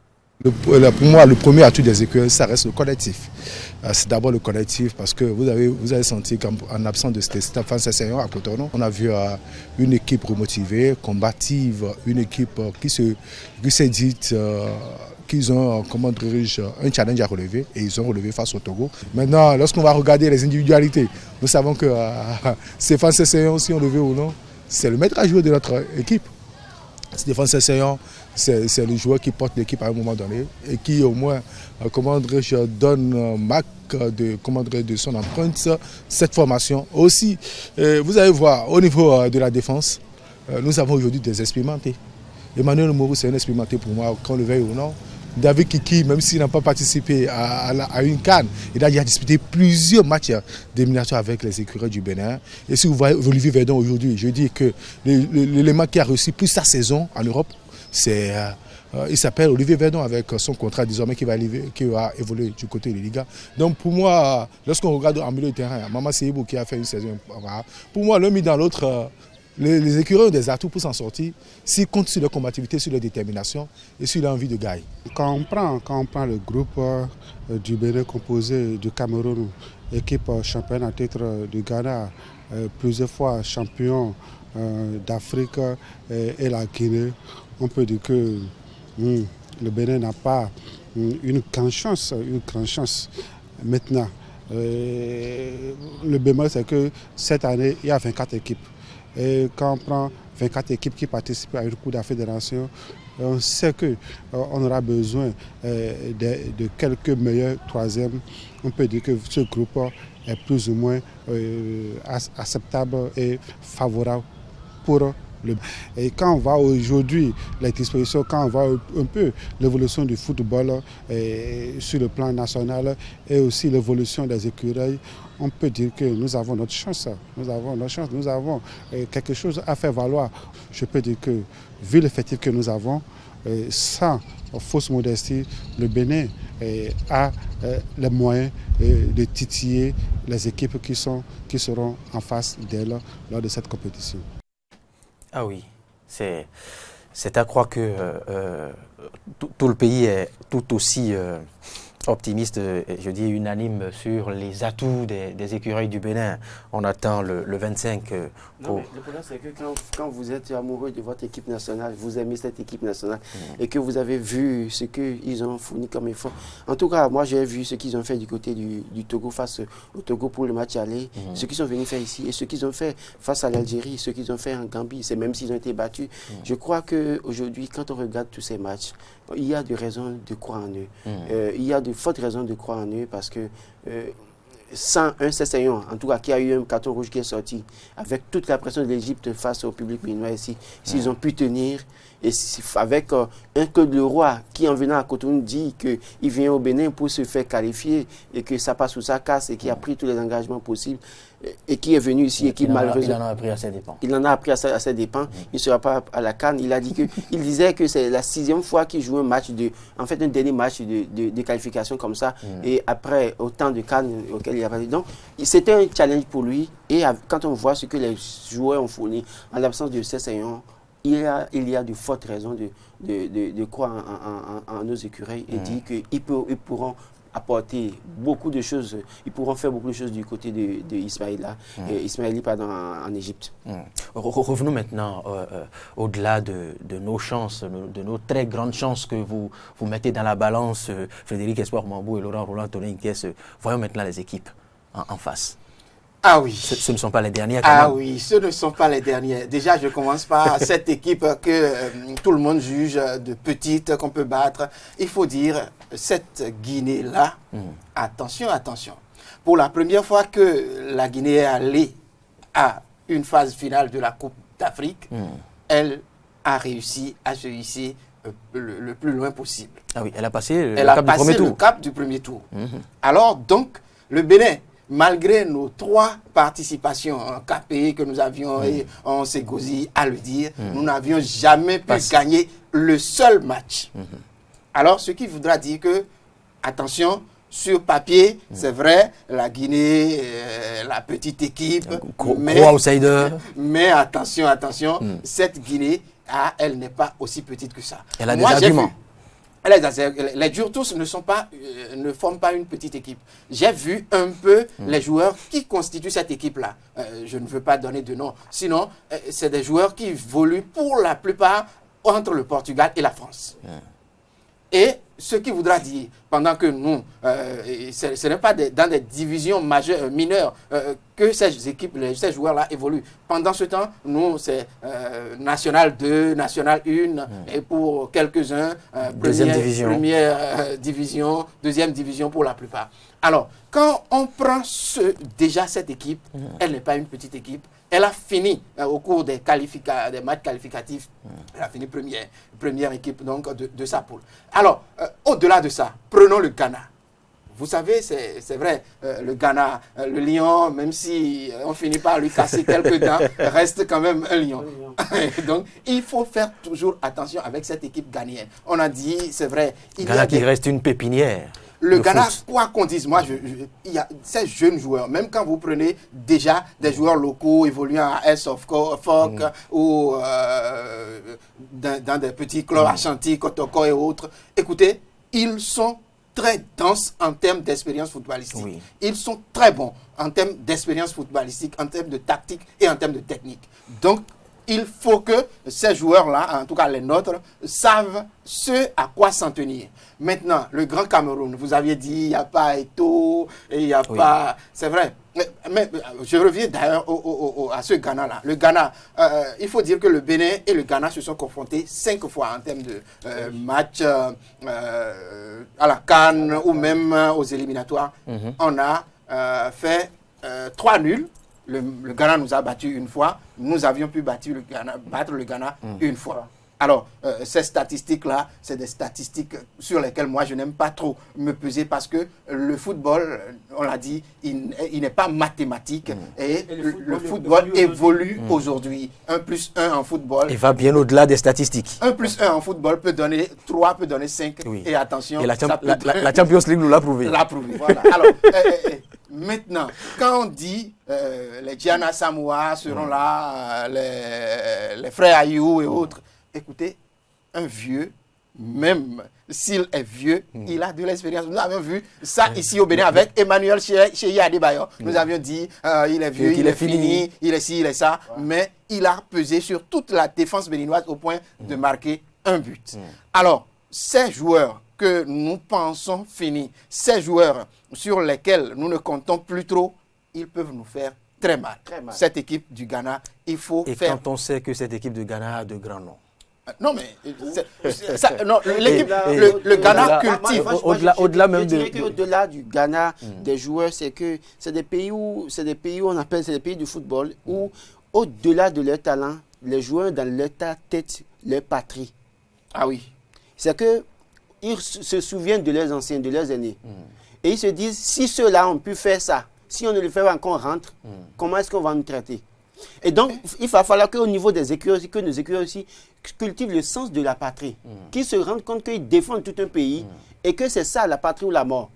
Speaker 5: Pour moi, le premier atout des écueils, ça reste le collectif. C'est d'abord le collectif parce que vous avez senti qu'en absence de Stéphane Cesseyon à Cotonou, on a vu une équipe remotivée, combative, une équipe qui s'est dite qu'ils ont un challenge à relever et ils ont relevé face au Togo. Maintenant, lorsqu'on va regarder les individualités, nous savons que Stéphane Cesseyon, si on le veut ou non, c'est le maître à jouer de notre équipe. Stéphane Cesseyon, c'est le joueur qui porte l'équipe à un moment donné et qui au moins donne marque de son empreinte cette formation. Aussi, vous allez voir au niveau de la défense, nous avons aujourd'hui des expérimentés. Emmanuel Moreau, c'est un expérimenté pour moi, qu'on le veuille ou non. David Kiki, même s'il n'a pas participé à une CAN, il a disputé plusieurs matchs d'élimination avec les écureuils du Bénin. Et si vous voyez Olivier Verdon aujourd'hui, je dis que l'élément qui a réussi plus sa saison en Europe, c'est... il s'appelle Olivier Verdon avec son contrat désormais qui va évoluer du côté des Ligas. Donc pour moi, lorsqu'on regarde en milieu de terrain, Mama Seibou qui a fait une saison, pour moi, l'un mis dans l'autre, les écureuils ont des atouts pour s'en sortir s'ils comptent sur leur combativité, sur leur détermination et sur leur envie de gagner.
Speaker 6: Quand on prend le groupe du Bénin composé du Cameroun, équipe championne à titre du Ghana, plusieurs fois champion d'Afrique et la Guinée, on peut dire que le Bénin n'a pas une grande chance maintenant. Le bémol, c'est que cette année, il y a 24 équipes. Et quand on prend 24 équipes qui participent à une Coupe d'Afrique des Nations, on sait qu'on aura besoin de quelques meilleurs troisièmes. On peut dire que ce groupe est plus ou moins acceptable et favorable pour et quand on voit aujourd'hui les dispositions, quand on voit un peu l'évolution du football sur le plan national et aussi l'évolution des écureuils, on peut dire que nous avons notre chance. Nous avons quelque chose à faire valoir. Je peux dire que, vu l'effectif que nous avons, sans fausse modestie, le Bénin a les moyens de titiller les équipes qui seront en face d'elle lors de cette compétition.
Speaker 1: Ah oui, c'est à croire que tout le pays est tout aussi optimiste, je dis unanime, sur les atouts des écureuils du Bénin. On attend le 25.
Speaker 2: Non, mais le problème, c'est que quand vous êtes amoureux de votre équipe nationale, vous aimez cette équipe nationale et que vous avez vu ce qu'ils ont fourni comme effort. En tout cas, moi, j'ai vu ce qu'ils ont fait du côté du Togo face au Togo pour le match aller, ce qu'ils sont venus faire ici et ce qu'ils ont fait face à l'Algérie, ce qu'ils ont fait en Gambie, c'est même s'ils ont été battus. Je crois qu'aujourd'hui, quand on regarde tous ces matchs, il y a des raisons de croire en eux. Il y a de fortes raisons de croire en eux parce que sans un Cesséon, en tout cas qui a eu un carton rouge qui est sorti, avec toute la pression de l'Égypte face au public béninois ici, s'ils ont pu tenir, et avec un Claude Leroy qui en venant à Cotonou dit qu'il vient au Bénin pour se faire qualifier et que ça passe ou ça casse et qui a pris tous les engagements possibles et qui est venu ici et qui malheureusement...
Speaker 1: Il en a appris à ses dépens.
Speaker 2: Il en a appris à ses dépens. Il ne sera pas à la CAN. Il a dit il disait que c'est la 6e fois qu'il joue un match un dernier match de qualification comme ça et après autant de CAN auquel il a passé. Donc c'était un challenge pour lui et quand on voit ce que les joueurs ont fourni en l'absence de Cesséon, il y a de fortes raisons de croire en nos écureuils et dire qu'ils pourront apporter beaucoup de choses, ils pourront faire beaucoup de choses du côté de Ismaïli en Égypte.
Speaker 1: Revenons maintenant au-delà de nos chances, de nos très grandes chances que vous mettez dans la balance, Frédéric Espoir Mambou et Laurent Roland Tonin. Voyons maintenant les équipes en face.
Speaker 4: Ah oui.
Speaker 1: Ce ne sont pas les dernières.
Speaker 4: Oui, ce ne sont pas les dernières. Déjà, je commence par cette équipe que tout le monde juge de petite, qu'on peut battre. Il faut dire, cette Guinée-là, attention. Pour la première fois que la Guinée est allée à une phase finale de la Coupe d'Afrique, elle a réussi à se hisser le plus loin possible.
Speaker 1: Ah oui, elle a passé le
Speaker 4: cap du premier tour. Alors, donc, le Bénin, malgré nos 3 participations en KPI que nous avions, et on s'est gosé à le dire, nous n'avions jamais pu gagner le seul match. Alors, ce qui voudra dire que, attention, sur papier, c'est vrai, la Guinée, la petite équipe, mais attention, cette Guinée, elle n'est pas aussi petite que ça.
Speaker 1: Elle a des arguments.
Speaker 4: Les Djurtous ne forment pas une petite équipe. J'ai vu un peu les joueurs qui constituent cette équipe-là. Je ne veux pas donner de nom. Sinon, c'est des joueurs qui évoluent pour la plupart entre le Portugal et la France. Et ce qui voudra dire, pendant que nous, ce n'est pas dans des divisions majeures, mineures, que ces joueurs-là évoluent. Pendant ce temps, nous, c'est National 2, National 1, et pour quelques-uns, première division, deuxième division pour la plupart. Alors, quand on prend déjà cette équipe, elle n'est pas une petite équipe, Elle a fini au cours des matchs qualificatifs. Elle a fini première équipe donc, de sa poule. Alors, au-delà de ça, prenons le Ghana. Vous savez, c'est vrai, le Ghana, le lion, même si on finit par lui casser quelques dents, reste quand même un lion. Donc, il faut faire toujours attention avec cette équipe ghanéenne. On a dit, c'est vrai,
Speaker 1: Ghana qui reste une pépinière.
Speaker 4: Le Ghana, quoi qu'on dise, moi, il y a ces jeunes joueurs, même quand vous prenez déjà des joueurs locaux évoluant à S of Folk ou dans des petits clubs Ashanti, Kotoko et autres, écoutez, ils sont très denses en termes d'expérience footballistique. Oui. Ils sont très bons en termes d'expérience footballistique, en termes de tactique et en termes de technique. Donc, il faut que ces joueurs-là, en tout cas les nôtres, savent ce à quoi s'en tenir. Maintenant, le Grand Cameroun, vous aviez dit, il n'y a pas Eto'o, et il n'y a pas... C'est vrai. Mais je reviens d'ailleurs à ce Ghana-là. Le Ghana, il faut dire que le Bénin et le Ghana se sont confrontés 5 fois en termes de matchs à la CAN ou même aux éliminatoires. On a fait 3 nuls. Le Ghana nous a battu une fois. Nous avions pu battre le Ghana une fois. Alors, ces statistiques-là, c'est des statistiques sur lesquelles moi, je n'aime pas trop me peser parce que le football, on l'a dit, il n'est pas mathématique. Et le football évolue aujourd'hui. 1 plus 1 en football.
Speaker 1: Il va bien au-delà des statistiques.
Speaker 4: 1 plus 1 en football peut donner 3, peut donner 5. Oui. Et attention,
Speaker 1: et la Champions League nous l'a prouvé.
Speaker 4: L'a prouvé, voilà. Alors, maintenant, quand on dit les Gianna Samoa seront là, les frères Ayou et autres, écoutez, un vieux, même s'il est vieux, il a de l'expérience. Nous avons vu ça ici au Bénin avec Emmanuel Cheyi Adebayor. Nous avions dit, il est vieux, il est fini, il est ci, il est ça. Ouais. Mais il a pesé sur toute la défense béninoise au point de marquer un but. Alors, ces joueurs que nous pensons finis, ces joueurs sur lesquels nous ne comptons plus trop, ils peuvent nous faire très mal. Cette équipe du Ghana, il faut faire...
Speaker 1: Et quand on sait que cette équipe du Ghana a de grands noms.
Speaker 4: Non, mais le Ghana cultive.
Speaker 2: Au-delà même de... Au-delà du Ghana, des joueurs, c'est que c'est des pays où on appelle, c'est des pays du football où, au-delà de leur talent, les joueurs dans leur tête, leur patrie.
Speaker 4: Ah oui.
Speaker 2: C'est que ils se souviennent de leurs anciens, de leurs aînés. Et ils se disent, si ceux-là ont pu faire ça, si on ne le fait pas encore rentre, comment est-ce qu'on va nous traiter? Et donc, il va falloir qu'au niveau des écuries, que nos écuries aussi cultivent le sens de la patrie, qu'ils se rendent compte qu'ils défendent tout un pays et que c'est ça, la patrie ou la mort.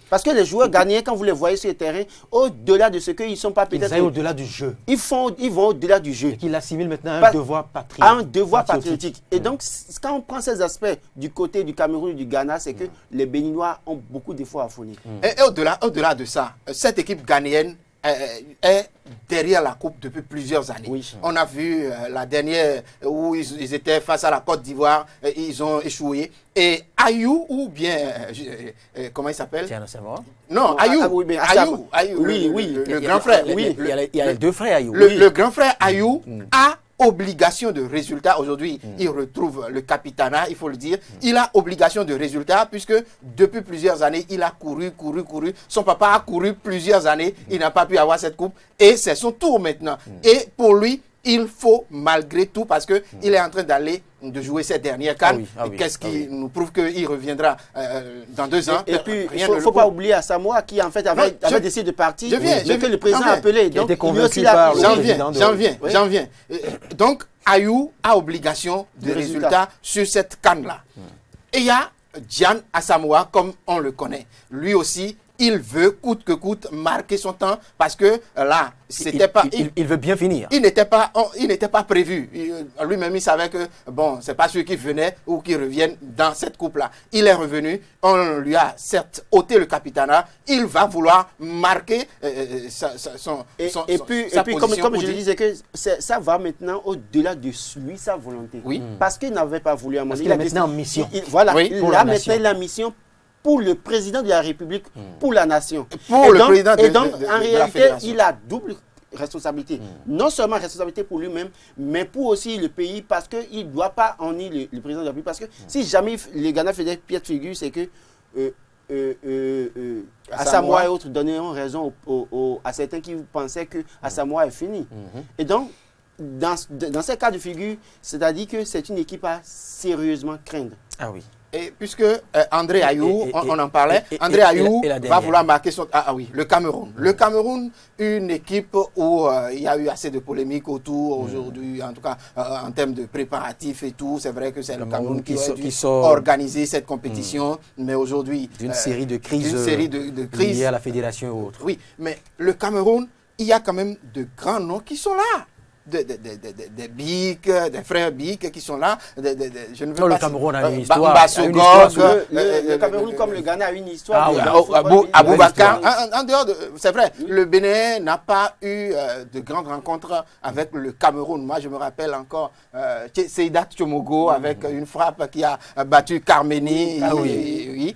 Speaker 2: Parce que les joueurs ghanéens, quand vous les voyez sur le terrain, au-delà de ce qu'ils ne sont pas peut-être...
Speaker 1: Ils aillent au-delà du jeu.
Speaker 2: Ils vont au-delà du jeu.
Speaker 1: Et qu'ils assimilent maintenant un devoir patriotique.
Speaker 2: Un devoir patriotique. Et donc, quand on prend ces aspects du côté du Cameroun et du Ghana, c'est que les Béninois ont beaucoup d'efforts à fournir.
Speaker 4: Et au-delà de ça, cette équipe ghanéenne est derrière la coupe depuis plusieurs années. Oui. On a vu la dernière où ils étaient face à la Côte d'Ivoire, ils ont échoué. Et Ayou, ou bien, comment il s'appelle? Non, Ayou. Oui, le grand frère.
Speaker 1: Oui, il y a les 2 frères Ayou.
Speaker 4: Le grand frère Ayou a obligation de résultat. Aujourd'hui, il retrouve le capitanat, il faut le dire. Il a obligation de résultat puisque depuis plusieurs années, il a couru. Son papa a couru plusieurs années. Il n'a pas pu avoir cette coupe. Et c'est son tour maintenant. Et pour lui, il faut malgré tout, parce qu'il est en train de jouer cette dernière CAN. Qu'est-ce qui nous prouve qu'il reviendra dans 2 ans?
Speaker 2: Et puis, il ne faut pas oublier Asamoah qui, en fait, avait décidé de partir. Que le président a appelé.
Speaker 1: Donc, il était convaincu par
Speaker 4: J'en viens. Donc, Ayou a obligation de résultat sur cette CAN-là. Et il y a Gian Asamoah, comme on le connaît. Lui aussi, il veut coûte que coûte marquer son temps parce que là, c'était pas...
Speaker 1: Il veut bien finir.
Speaker 4: Il n'était pas prévu. Lui-même, il savait que, bon, c'est pas ceux qui venaient ou qui reviennent dans cette coupe-là. Il est revenu, on lui a certes ôté le capitanat, il va vouloir marquer son
Speaker 2: comme je le disais, que ça va maintenant au-delà de lui, sa volonté.
Speaker 4: Oui.
Speaker 2: Parce qu'il n'avait pas voulu à mon
Speaker 1: avis. Il est maintenant en mission.
Speaker 2: Voilà, là maintenant, la mission pour le président de la République, pour la nation.
Speaker 4: Et
Speaker 2: donc, en réalité, il a double responsabilité. Non seulement responsabilité pour lui-même, mais pour aussi le pays, parce qu'il ne doit pas ennuyer le président de la République. Parce que si jamais le Ghana faisait pied de figure, c'est que Asamoah et autres donneront raison à certains qui pensaient que Asamoah est fini. Et donc, dans ces cas de figure, c'est-à-dire que c'est une équipe à sérieusement craindre.
Speaker 1: Ah oui.
Speaker 4: Et puisque André Ayou, on en parlait, André Ayou va vouloir marquer son... Ah oui, le Cameroun. Le Cameroun, une équipe où il y a eu assez de polémiques autour aujourd'hui, en tout cas en termes de préparatifs et tout. C'est vrai que c'est le Cameroun qui a organisé cette compétition, mais aujourd'hui...
Speaker 1: D'une série de crises, liées à la fédération et autres.
Speaker 4: Oui, mais le Cameroun, il y a quand même de grands noms qui sont là. Des Bic, des frères Bic qui sont là. Je ne veux pas
Speaker 1: le Cameroun a une histoire.
Speaker 2: Le Cameroun, comme le Ghana, a une histoire.
Speaker 4: Aboubakar, en dehors de. C'est vrai, le Bénin n'a pas eu de grandes rencontres avec le Cameroun. Moi, je me rappelle encore Seydat Tchomogo avec une frappe qui a battu Carmeni.
Speaker 1: Ah oui.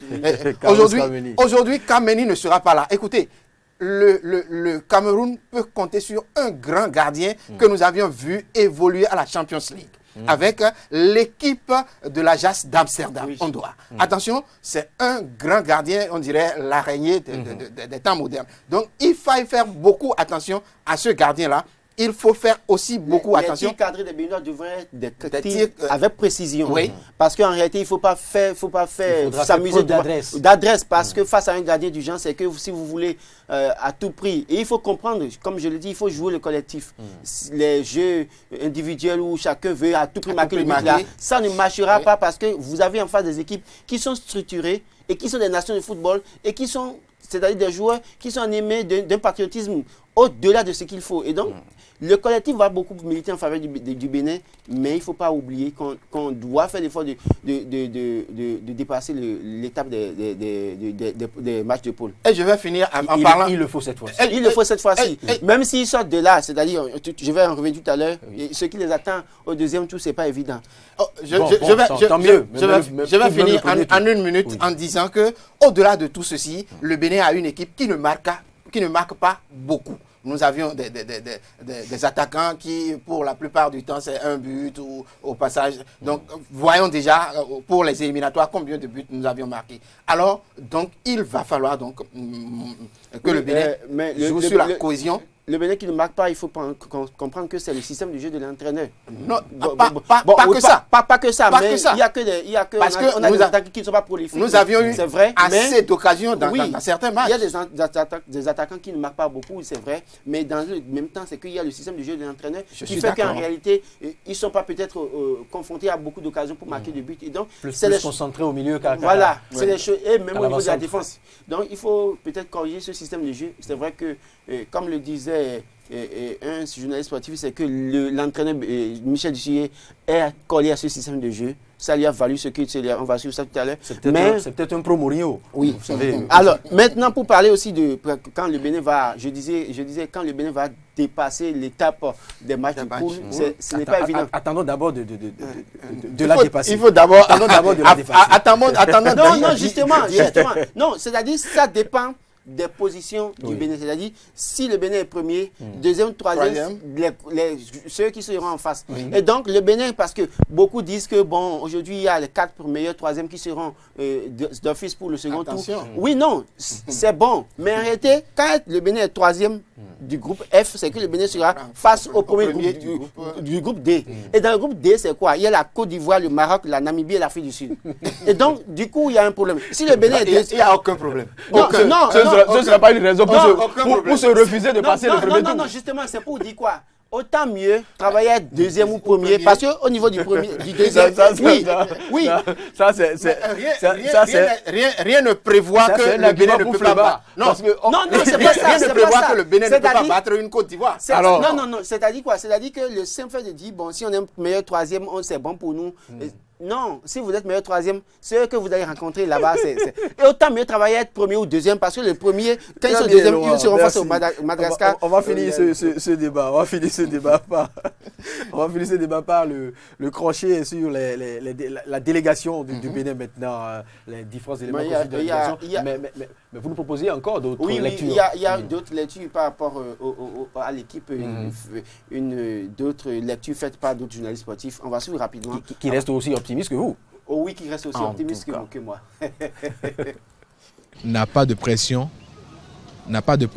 Speaker 4: Aujourd'hui, Carmeni ne sera pas là. Écoutez. Le Cameroun peut compter sur un grand gardien que nous avions vu évoluer à la Champions League avec l'équipe de l'Ajax d'Amsterdam. On doit. Attention, c'est un grand gardien, on dirait l'araignée des temps modernes. Donc, il faut faire beaucoup attention à ce gardien-là. Il faut faire aussi beaucoup attention.
Speaker 2: Les tirs cadrés des Béninois devraient être des tirs avec précision. Oui. Parce qu'en réalité, il ne faut pas s'amuser d'adresse. Parce que face à un gardien du genre, c'est que si vous voulez à tout prix. Et il faut comprendre, comme je le dis, il faut jouer le collectif. Les jeux individuels où chacun veut à tout prix marquer le but là, ça ne marchera pas parce que vous avez en face des équipes qui sont structurées et qui sont des nations de football et qui sont, c'est-à-dire des joueurs qui sont animés d'un patriotisme au-delà de ce qu'il faut. Et donc, le collectif va beaucoup militer en faveur du Bénin, mais il ne faut pas oublier qu'on doit faire l'effort de dépasser l'étape des matchs de poule.
Speaker 4: Et je vais finir en parlant.
Speaker 1: Il le faut cette fois-ci.
Speaker 2: Il le faut cette fois-ci. Même s'ils sortent de là, c'est-à-dire, je vais en revenir tout à l'heure, ce qui les attend au deuxième tour, ce n'est pas évident.
Speaker 4: Je vais finir en une minute en disant que, au-delà de tout ceci, le Bénin a une équipe qui ne marque pas beaucoup. Nous avions des attaquants qui, pour la plupart du temps, c'est un but ou au passage. Donc, voyons déjà, pour les éliminatoires, combien de buts nous avions marqués. Alors, donc, il va falloir donc, que le Bénin joue sur la cohésion.
Speaker 2: Le Bénin qui ne marque pas, il faut comprendre que c'est le système de jeu de l'entraîneur.
Speaker 4: Non, pas que ça.
Speaker 2: Pas que ça, mais il y a que
Speaker 4: parce
Speaker 2: on a des attaquants qui ne sont pas prolifiques.
Speaker 4: Nous avions eu assez d'occasions dans certains matchs.
Speaker 2: Il y a des attaquants qui ne marquent pas beaucoup, c'est vrai, mais dans le même temps, c'est qu'il y a le système de jeu de l'entraîneur qui fait qu'en réalité, ils ne sont pas peut-être confrontés à beaucoup d'occasions pour marquer des buts. Et donc,
Speaker 1: plus concentrés au milieu qu'à
Speaker 2: voilà, c'est les choses, et même au niveau de la défense. Donc, il faut peut-être corriger ce système de jeu. C'est vrai que, comme le disait un journaliste sportif, c'est que l'entraîneur Michel Dussier est collé à ce système de jeu. Ça lui a valu ce on va suivre ça tout à l'heure.
Speaker 1: C'est peut-être un pro Mourinho.
Speaker 2: Oui, vous savez. Alors, maintenant, pour parler aussi de quand le Bénin va, je disais quand le Bénin va dépasser l'étape des matchs de poule, ce n'est pas évident.
Speaker 1: Attendons d'abord de la dépasser.
Speaker 4: Il faut d'abord
Speaker 1: de la dépasser.
Speaker 2: Attendons. Non, justement. Non, c'est-à-dire ça dépend des positions du Bénin. C'est-à-dire, si le Bénin est premier, deuxième, troisième, ceux qui seront en face. Et donc, le Bénin, parce que beaucoup disent que, bon, aujourd'hui, il y a les 4 meilleurs troisièmes qui seront d'office pour le second tour. Oui, non, c'est bon. Mais en réalité, quand le Bénin est troisième du groupe F, c'est que le Bénin sera face au premier groupe du groupe D. Et dans le groupe D, c'est quoi? Il y a la Côte d'Ivoire, le Maroc, la Namibie et l'Afrique du Sud. Et donc, du coup, il y a un problème. Si le Bénin
Speaker 4: il n'y a aucun problème.
Speaker 2: Non,
Speaker 1: ce ne sera pas une raison pour se refuser de passer le premier tour.
Speaker 2: Non, justement, c'est pour dire quoi? Autant mieux travailler deuxième ou premier, parce qu'au niveau du deuxième, oui.
Speaker 1: Ça, c'est
Speaker 4: rien ne prévoit que le Bénin ne peut pas battre.
Speaker 2: Non, c'est pas ça.
Speaker 4: Rien ne prévoit que le Bénin ne peut pas battre une Côte d'Ivoire.
Speaker 2: Non, c'est-à-dire quoi? C'est-à-dire que le simple fait de dire, bon, si on est meilleur troisième, c'est bon pour nous. Non, si vous êtes meilleur troisième, ceux que vous allez rencontrer là-bas, c'est... Et autant mieux travailler à être premier ou deuxième, parce que le premier, quand ils sont deuxième, ils seront face au Madagascar.
Speaker 1: On va finir ce débat. On va finir ce débat par le crochet sur la délégation du Bénin maintenant, les différents éléments de délégation. Mais vous nous proposez encore d'autres lectures.
Speaker 2: Oui, il y a d'autres lectures par rapport à l'équipe, d'autres lectures faites par d'autres journalistes sportifs. On va suivre rapidement.
Speaker 1: Qui restent aussi optimistes que vous.
Speaker 2: Oh oui, qui reste aussi optimiste que moi.
Speaker 5: n'a pas de pression, n'a pas du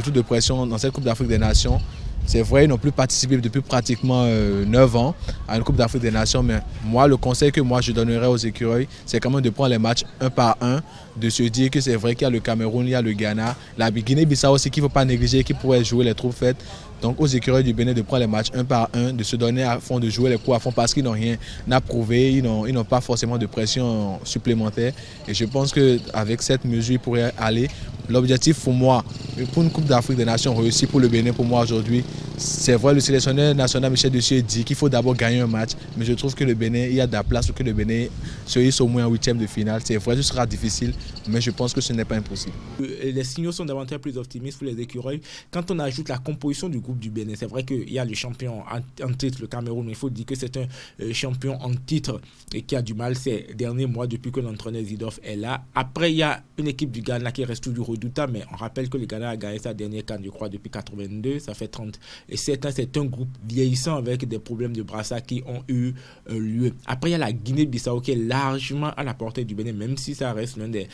Speaker 5: tout de pression dans cette Coupe d'Afrique des Nations. C'est vrai, ils n'ont plus participé depuis pratiquement 9 ans à une Coupe d'Afrique des Nations, mais moi, le conseil que moi je donnerais aux écureuils, c'est quand même de prendre les matchs un par un, de se dire que c'est vrai qu'il y a le Cameroun, il y a le Ghana, la Guinée-Bissau aussi qu'il ne faut pas négliger, qui pourrait jouer les troupes faites. Donc aux écureuils du Bénin de prendre les matchs un par un, de se donner à fond, de jouer les coups à fond parce qu'ils n'ont rien à prouver, ils n'ont pas forcément de pression supplémentaire. Et je pense qu'avec cette mesure, ils pourraient aller. L'objectif pour moi, pour une Coupe d'Afrique des Nations réussie pour le Bénin, pour moi aujourd'hui, c'est vrai, le sélectionneur national Michel Deschamps dit qu'il faut d'abord gagner un match, mais je trouve que le Bénin, il y a de la place pour que le Bénin se hisse au moins en 8e de finale. C'est vrai, ce sera difficile, mais je pense que ce n'est pas impossible.
Speaker 7: Les signaux sont davantage plus optimistes pour les écureuils. Quand on ajoute la composition du groupe du Bénin, c'est vrai qu'il y a le champion en titre, le Cameroun, mais il faut dire que c'est un champion en titre et qui a du mal ces derniers mois depuis que l'entraîneur Zidov est là. Après, il y a une équipe du Ghana qui reste toujours redoutable, mais on rappelle que le Ghana a gagné sa dernière CAN, je crois, depuis 82, ça fait 37 ans. C'est un groupe vieillissant avec des problèmes de brassard qui ont eu lieu. Après, il y a la Guinée-Bissau qui est largement à la portée du Bénin, même si ça reste l'un des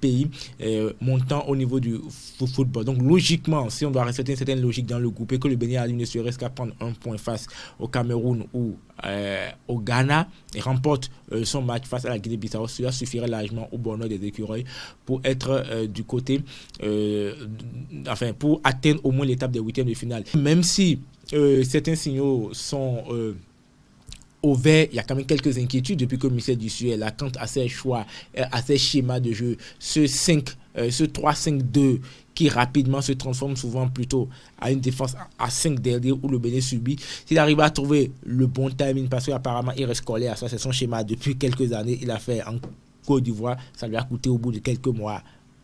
Speaker 7: pays montant au niveau du football. Donc, logiquement, si on doit respecter une certaine logique dans le groupe et que le Bénin a ne serait-ce qu'à prendre un point face au Cameroun ou au Ghana et remporte son match face à la Guinée-Bissau, cela suffirait largement au bonheur des écureuils pour être du côté, pour atteindre au moins l'étape des 8e de finale. Même si certains signaux sont au vert, il y a quand même quelques inquiétudes depuis que Michel Deschamps est là quant à ses choix, à ses schémas de jeu, ce 3-5-2 qui rapidement se transforme souvent plutôt à une défense à 5 derrière où le Bénin subit. S'il arrive à trouver le bon timing, parce qu'apparemment il reste collé à ça, c'est son schéma depuis quelques années, il a fait en Côte d'Ivoire, ça lui a coûté au bout de quelques mois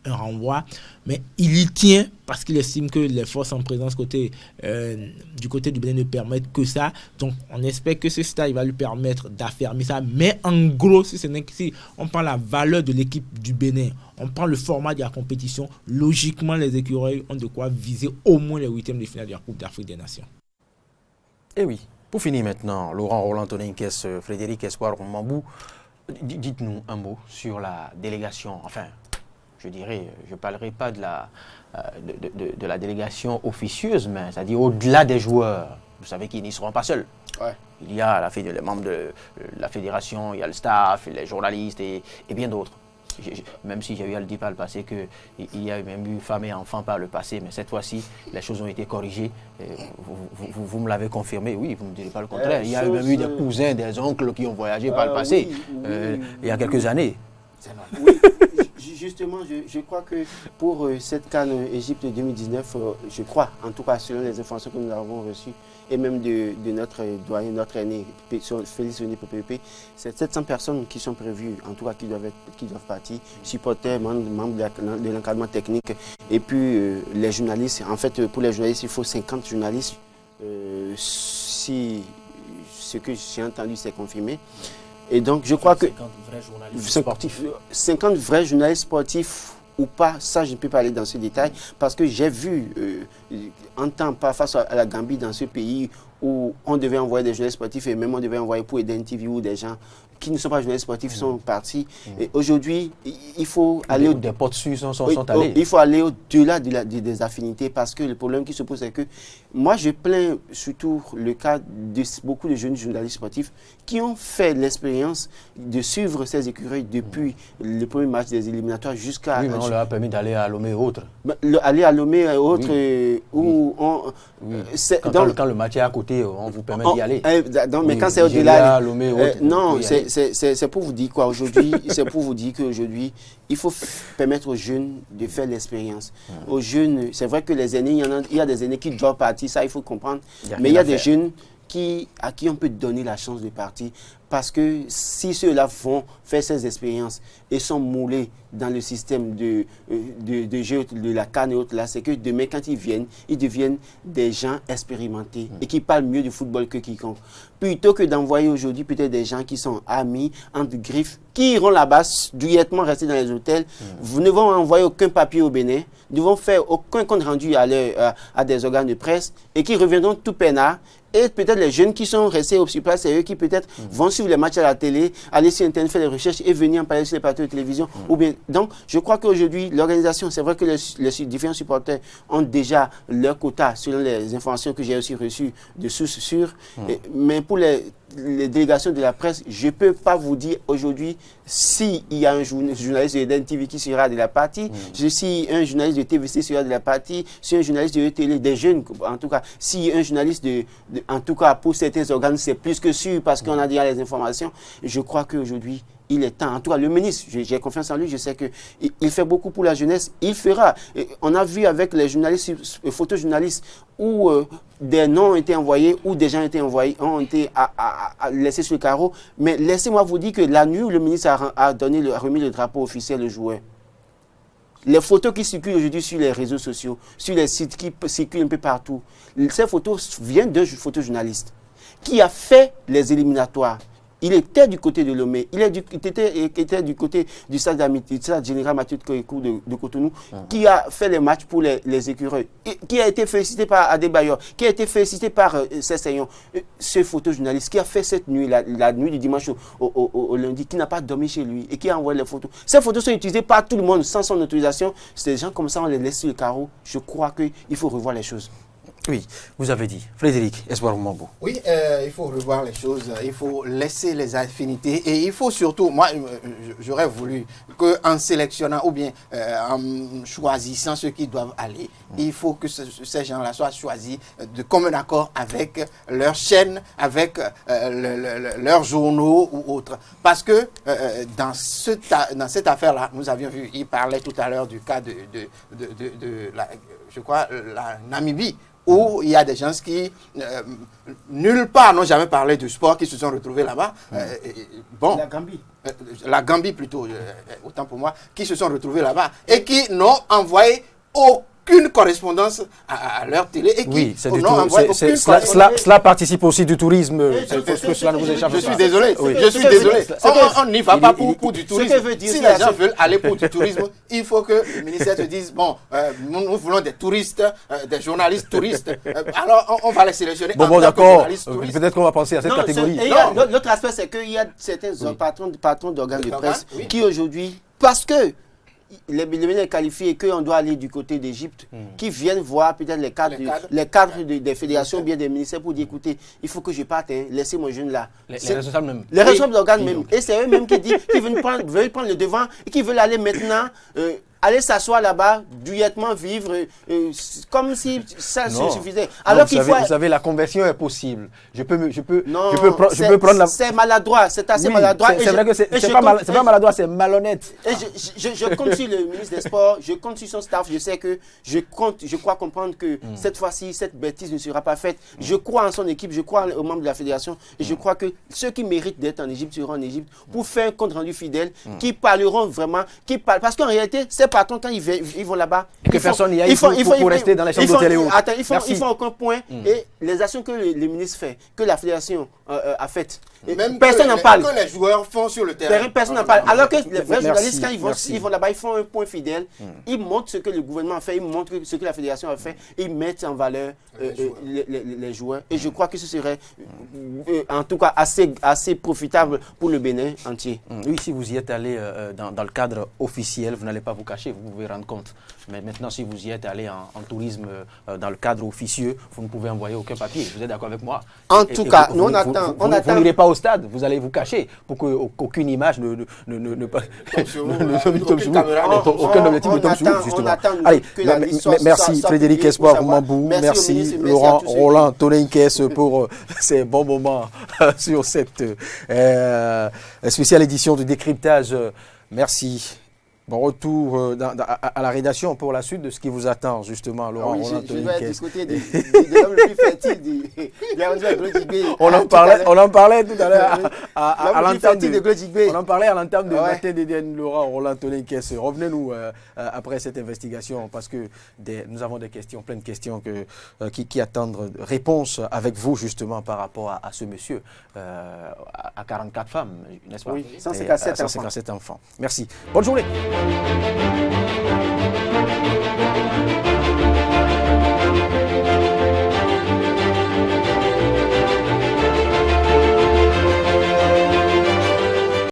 Speaker 7: un renvoi, mais il y tient parce qu'il estime que les forces en présence du côté du Bénin ne permettent que ça. Donc on espère que ce stage va lui permettre d'affermir ça, mais en gros, si on prend la valeur de l'équipe du Bénin, on prend le format de la compétition, logiquement les écureuils ont de quoi viser au moins les 8e de finale de la Coupe d'Afrique des Nations.
Speaker 1: Et oui, pour finir maintenant, Laurent Roland Toninquès, Frédéric Espoir Mambou, dites-nous un mot sur la délégation, je ne parlerai pas de la délégation officieuse, mais c'est-à-dire au-delà des joueurs. Vous savez qu'ils n'y seront pas seuls.
Speaker 2: Ouais.
Speaker 1: Il y a les membres de la fédération, il y a le staff, les journalistes et bien d'autres. Même si j'ai eu à le dire par le passé qu'il y a même eu femmes et enfants par le passé, mais cette fois-ci, les choses ont été corrigées. Vous me l'avez confirmé, oui, vous ne me direz pas le contraire. Il y a même eu des cousins, des oncles qui ont voyagé par le passé, il y a quelques années.
Speaker 2: Oui, justement, je crois que pour cette CAN Égypte 2019, je crois, en tout cas selon les informations que nous avons reçues, et même de notre doyen, notre aîné, Félix René PPP, c'est 700 personnes qui sont prévues, en tout cas qui doivent partir, supporters, membres de l'encadrement technique, et puis les journalistes. En fait, pour les journalistes, il faut 50 journalistes, si ce que j'ai entendu s'est confirmé. Et donc, je crois que 50 vrais journalistes sportifs ou pas, ça je ne peux pas aller dans ce détail parce que j'ai vu en temps pas face à la Gambie dans ce pays où on devait envoyer des journalistes sportifs et même on devait envoyer pour aider interview des gens qui ne sont pas journalistes sportifs sont partis. Et aujourd'hui, il faut aller
Speaker 1: des potes suisses sont allés.
Speaker 2: Il faut aller au-delà des affinités parce que le problème qui se pose c'est que moi je plains surtout le cas de beaucoup de jeunes journalistes sportifs qui ont fait l'expérience de suivre ces écureuils depuis le premier match des éliminatoires jusqu'à...
Speaker 1: Oui, mais on leur a permis d'aller à Lomé et autres.
Speaker 2: Aller à Lomé et autres où on...
Speaker 1: Quand le match est à côté, on vous permet d'y aller.
Speaker 2: Mais quand c'est au-delà...
Speaker 1: Non,
Speaker 2: c'est pour vous dire quoi aujourd'hui. C'est pour vous dire qu'aujourd'hui, il faut permettre aux jeunes de faire l'expérience. Aux jeunes, c'est vrai que les aînés, il y a des aînés qui doivent partir, ça il faut comprendre. Mais il y a des jeunes à qui on peut donner la chance de partir. Parce que si ceux-là vont faire ces expériences et sont moulés dans le système de jeu de la CAN et autres là, c'est que demain quand ils deviennent des gens expérimentés et qui parlent mieux du football que quiconque. Plutôt que d'envoyer aujourd'hui peut-être des gens qui sont amis, entre griffes, qui iront là-bas, douillettement rester dans les hôtels, vous ne vont envoyer aucun papier au Bénin, ne vont faire aucun compte rendu à des organes de presse et qui reviendront tout peinards Et peut-être les jeunes qui sont restés sur place, c'est eux qui peut-être vont suivre les matchs à la télé, aller sur Internet, faire des recherches et venir en parler sur les plateaux de télévision. Ou bien, donc, je crois qu'aujourd'hui, l'organisation, c'est vrai que les différents supporters ont déjà leur quota, selon les informations que j'ai aussi reçues de sources sûres. Mais pour les délégations de la presse, je ne peux pas vous dire aujourd'hui s'il y a un journaliste de DNTV qui sera de la partie, si un journaliste de TVC sera de la partie, si un journaliste de ETL, des jeunes, en tout cas, si un journaliste en tout cas, pour certains organes, c'est plus que sûr parce qu'on a déjà les informations. Je crois qu'aujourd'hui, il est temps. En tout cas, le ministre, j'ai confiance en lui, je sais qu'il fait beaucoup pour la jeunesse, il fera. Et on a vu avec les journalistes, photojournalistes, où des noms ont été envoyés, où des gens ont été laissés sur le carreau. Mais laissez-moi vous dire que la nuit où le ministre a remis le drapeau officiel au joueur, les photos qui circulent aujourd'hui sur les réseaux sociaux, sur les sites qui circulent un peu partout, ces photos viennent d'un photojournaliste qui a fait les éliminatoires. Il était du côté de Lomé, il était du côté du stade général Mathieu de Cotonou, qui a fait les matchs pour les écureuils, qui a été félicité par Adebayor, qui a été félicité par Cessayon. Ce photojournaliste qui a fait cette nuit, la nuit du dimanche au lundi, qui n'a pas dormi chez lui et qui a envoyé les photos. Ces photos sont utilisées par tout le monde sans son autorisation. C'est des gens comme ça, on les laisse sur le carreau. Je crois qu'il faut revoir les choses.
Speaker 1: Oui, vous avez dit. Frédéric Espoir Mambou.
Speaker 4: Oui, il faut revoir les choses, il faut laisser les affinités et il faut surtout, moi j'aurais voulu qu'en sélectionnant ou bien en choisissant ceux qui doivent aller, il faut que ces gens-là soient choisis de commun accord avec leur chaîne, avec leurs journaux ou autres. Parce que dans cette affaire-là, nous avions vu, il parlait tout à l'heure du cas de la Namibie, où il y a des gens qui, nulle part, n'ont jamais parlé du sport, qui se sont retrouvés là-bas. Bon, la Gambie plutôt, autant pour moi, qui se sont retrouvés là-bas et qui n'ont envoyé aucune correspondance à leur télé et qui n'ont envoyé aucune correspondance.
Speaker 1: Cela participe aussi du tourisme. Cela ne vous échappe pas.
Speaker 4: Je suis désolé.
Speaker 1: Oui.
Speaker 4: Je suis désolé. On n'y va pas pour du tourisme. Si les gens veulent aller pour du tourisme, il faut que le ministère se dise, bon, nous voulons des touristes, des journalistes touristes. Alors, on va les sélectionner.
Speaker 1: Bon, d'accord. Peut-être qu'on va penser à cette catégorie.
Speaker 2: L'autre aspect, c'est qu'il y a certains patrons d'organes de presse qui aujourd'hui, parce que les ministres qualifiés et qu'on doit aller du côté d'Égypte, qui viennent voir peut-être les cadres des fédérations, bien des ministères pour dire, écoutez, il faut que je parte, laissez mon jeune là.
Speaker 1: Les responsables même.
Speaker 2: Les responsables d'organes même. Et c'est eux-mêmes qui disent qu'ils veulent prendre le devant et qui veulent aller maintenant aller s'asseoir là-bas, douillettement vivre, comme si ça se suffisait. Alors qu'il faut...
Speaker 1: Vous savez, la conversion est possible. Je peux prendre la...
Speaker 2: C'est maladroit, c'est assez maladroit.
Speaker 1: C'est vrai que c'est pas maladroit, c'est malhonnête.
Speaker 2: Et je compte sur le ministre des Sports, je compte sur son staff, je sais que je crois comprendre que cette fois-ci, cette bêtise ne sera pas faite. Je crois en son équipe, je crois aux membres de la fédération et je crois que ceux qui méritent d'être en Égypte seront en Égypte pour faire un compte rendu fidèle, qui parleront vraiment, parce qu'en réalité, ces patrons, quand ils vont là-bas,
Speaker 1: que personne n'y aille pour rester dans les chambres d'hôtel et autres.
Speaker 2: Attends, ils font aucun point et les actions que le ministre fait, que la fédération a faites, personne n'en parle.
Speaker 4: Que les joueurs font sur le terrain.
Speaker 2: Personne n'en parle. Alors que les vrais journalistes, quand ils vont là-bas, ils font un point fidèle, ils montrent ce que le gouvernement a fait, ils montrent ce que la fédération a fait, ils mettent en valeur les joueurs. Et je crois que ce serait en tout cas assez profitable pour le Bénin entier.
Speaker 1: Oui, si vous y êtes allé dans le cadre officiel, vous n'allez pas vous cacher, vous pouvez rendre compte. Mais maintenant, si vous y êtes allé en tourisme dans le cadre officieux, vous ne pouvez envoyer aucun papier. Vous êtes d'accord avec moi?
Speaker 2: En tout cas, nous on attend.
Speaker 1: Vous n'irez pas au stade, vous allez vous cacher pour qu'aucune image ne tombe sur vous. Aucun objectif ne tombe sur vous, justement. Allez, merci Frédéric Espoir Mambou, merci Laurent Roland Toneinkes pour ces bons moments sur cette spéciale édition du décryptage. Merci. Bon retour à la rédaction pour la suite de ce qui vous attend, justement, Laurent Roland Toneinkes.
Speaker 2: Je vais être du côté de l'homme le plus fertile
Speaker 1: on en parlait tout à l'heure à l'entame de Matin d'Éden, Laurent Roland Toneinkes. Revenez-nous après cette investigation parce que nous avons des questions, plein de questions qui attendent réponse avec vous, justement, par rapport à ce monsieur, à 44 femmes, n'est-ce pas?
Speaker 2: Oui, 157
Speaker 1: enfants. Merci. Bonne journée. Thank you.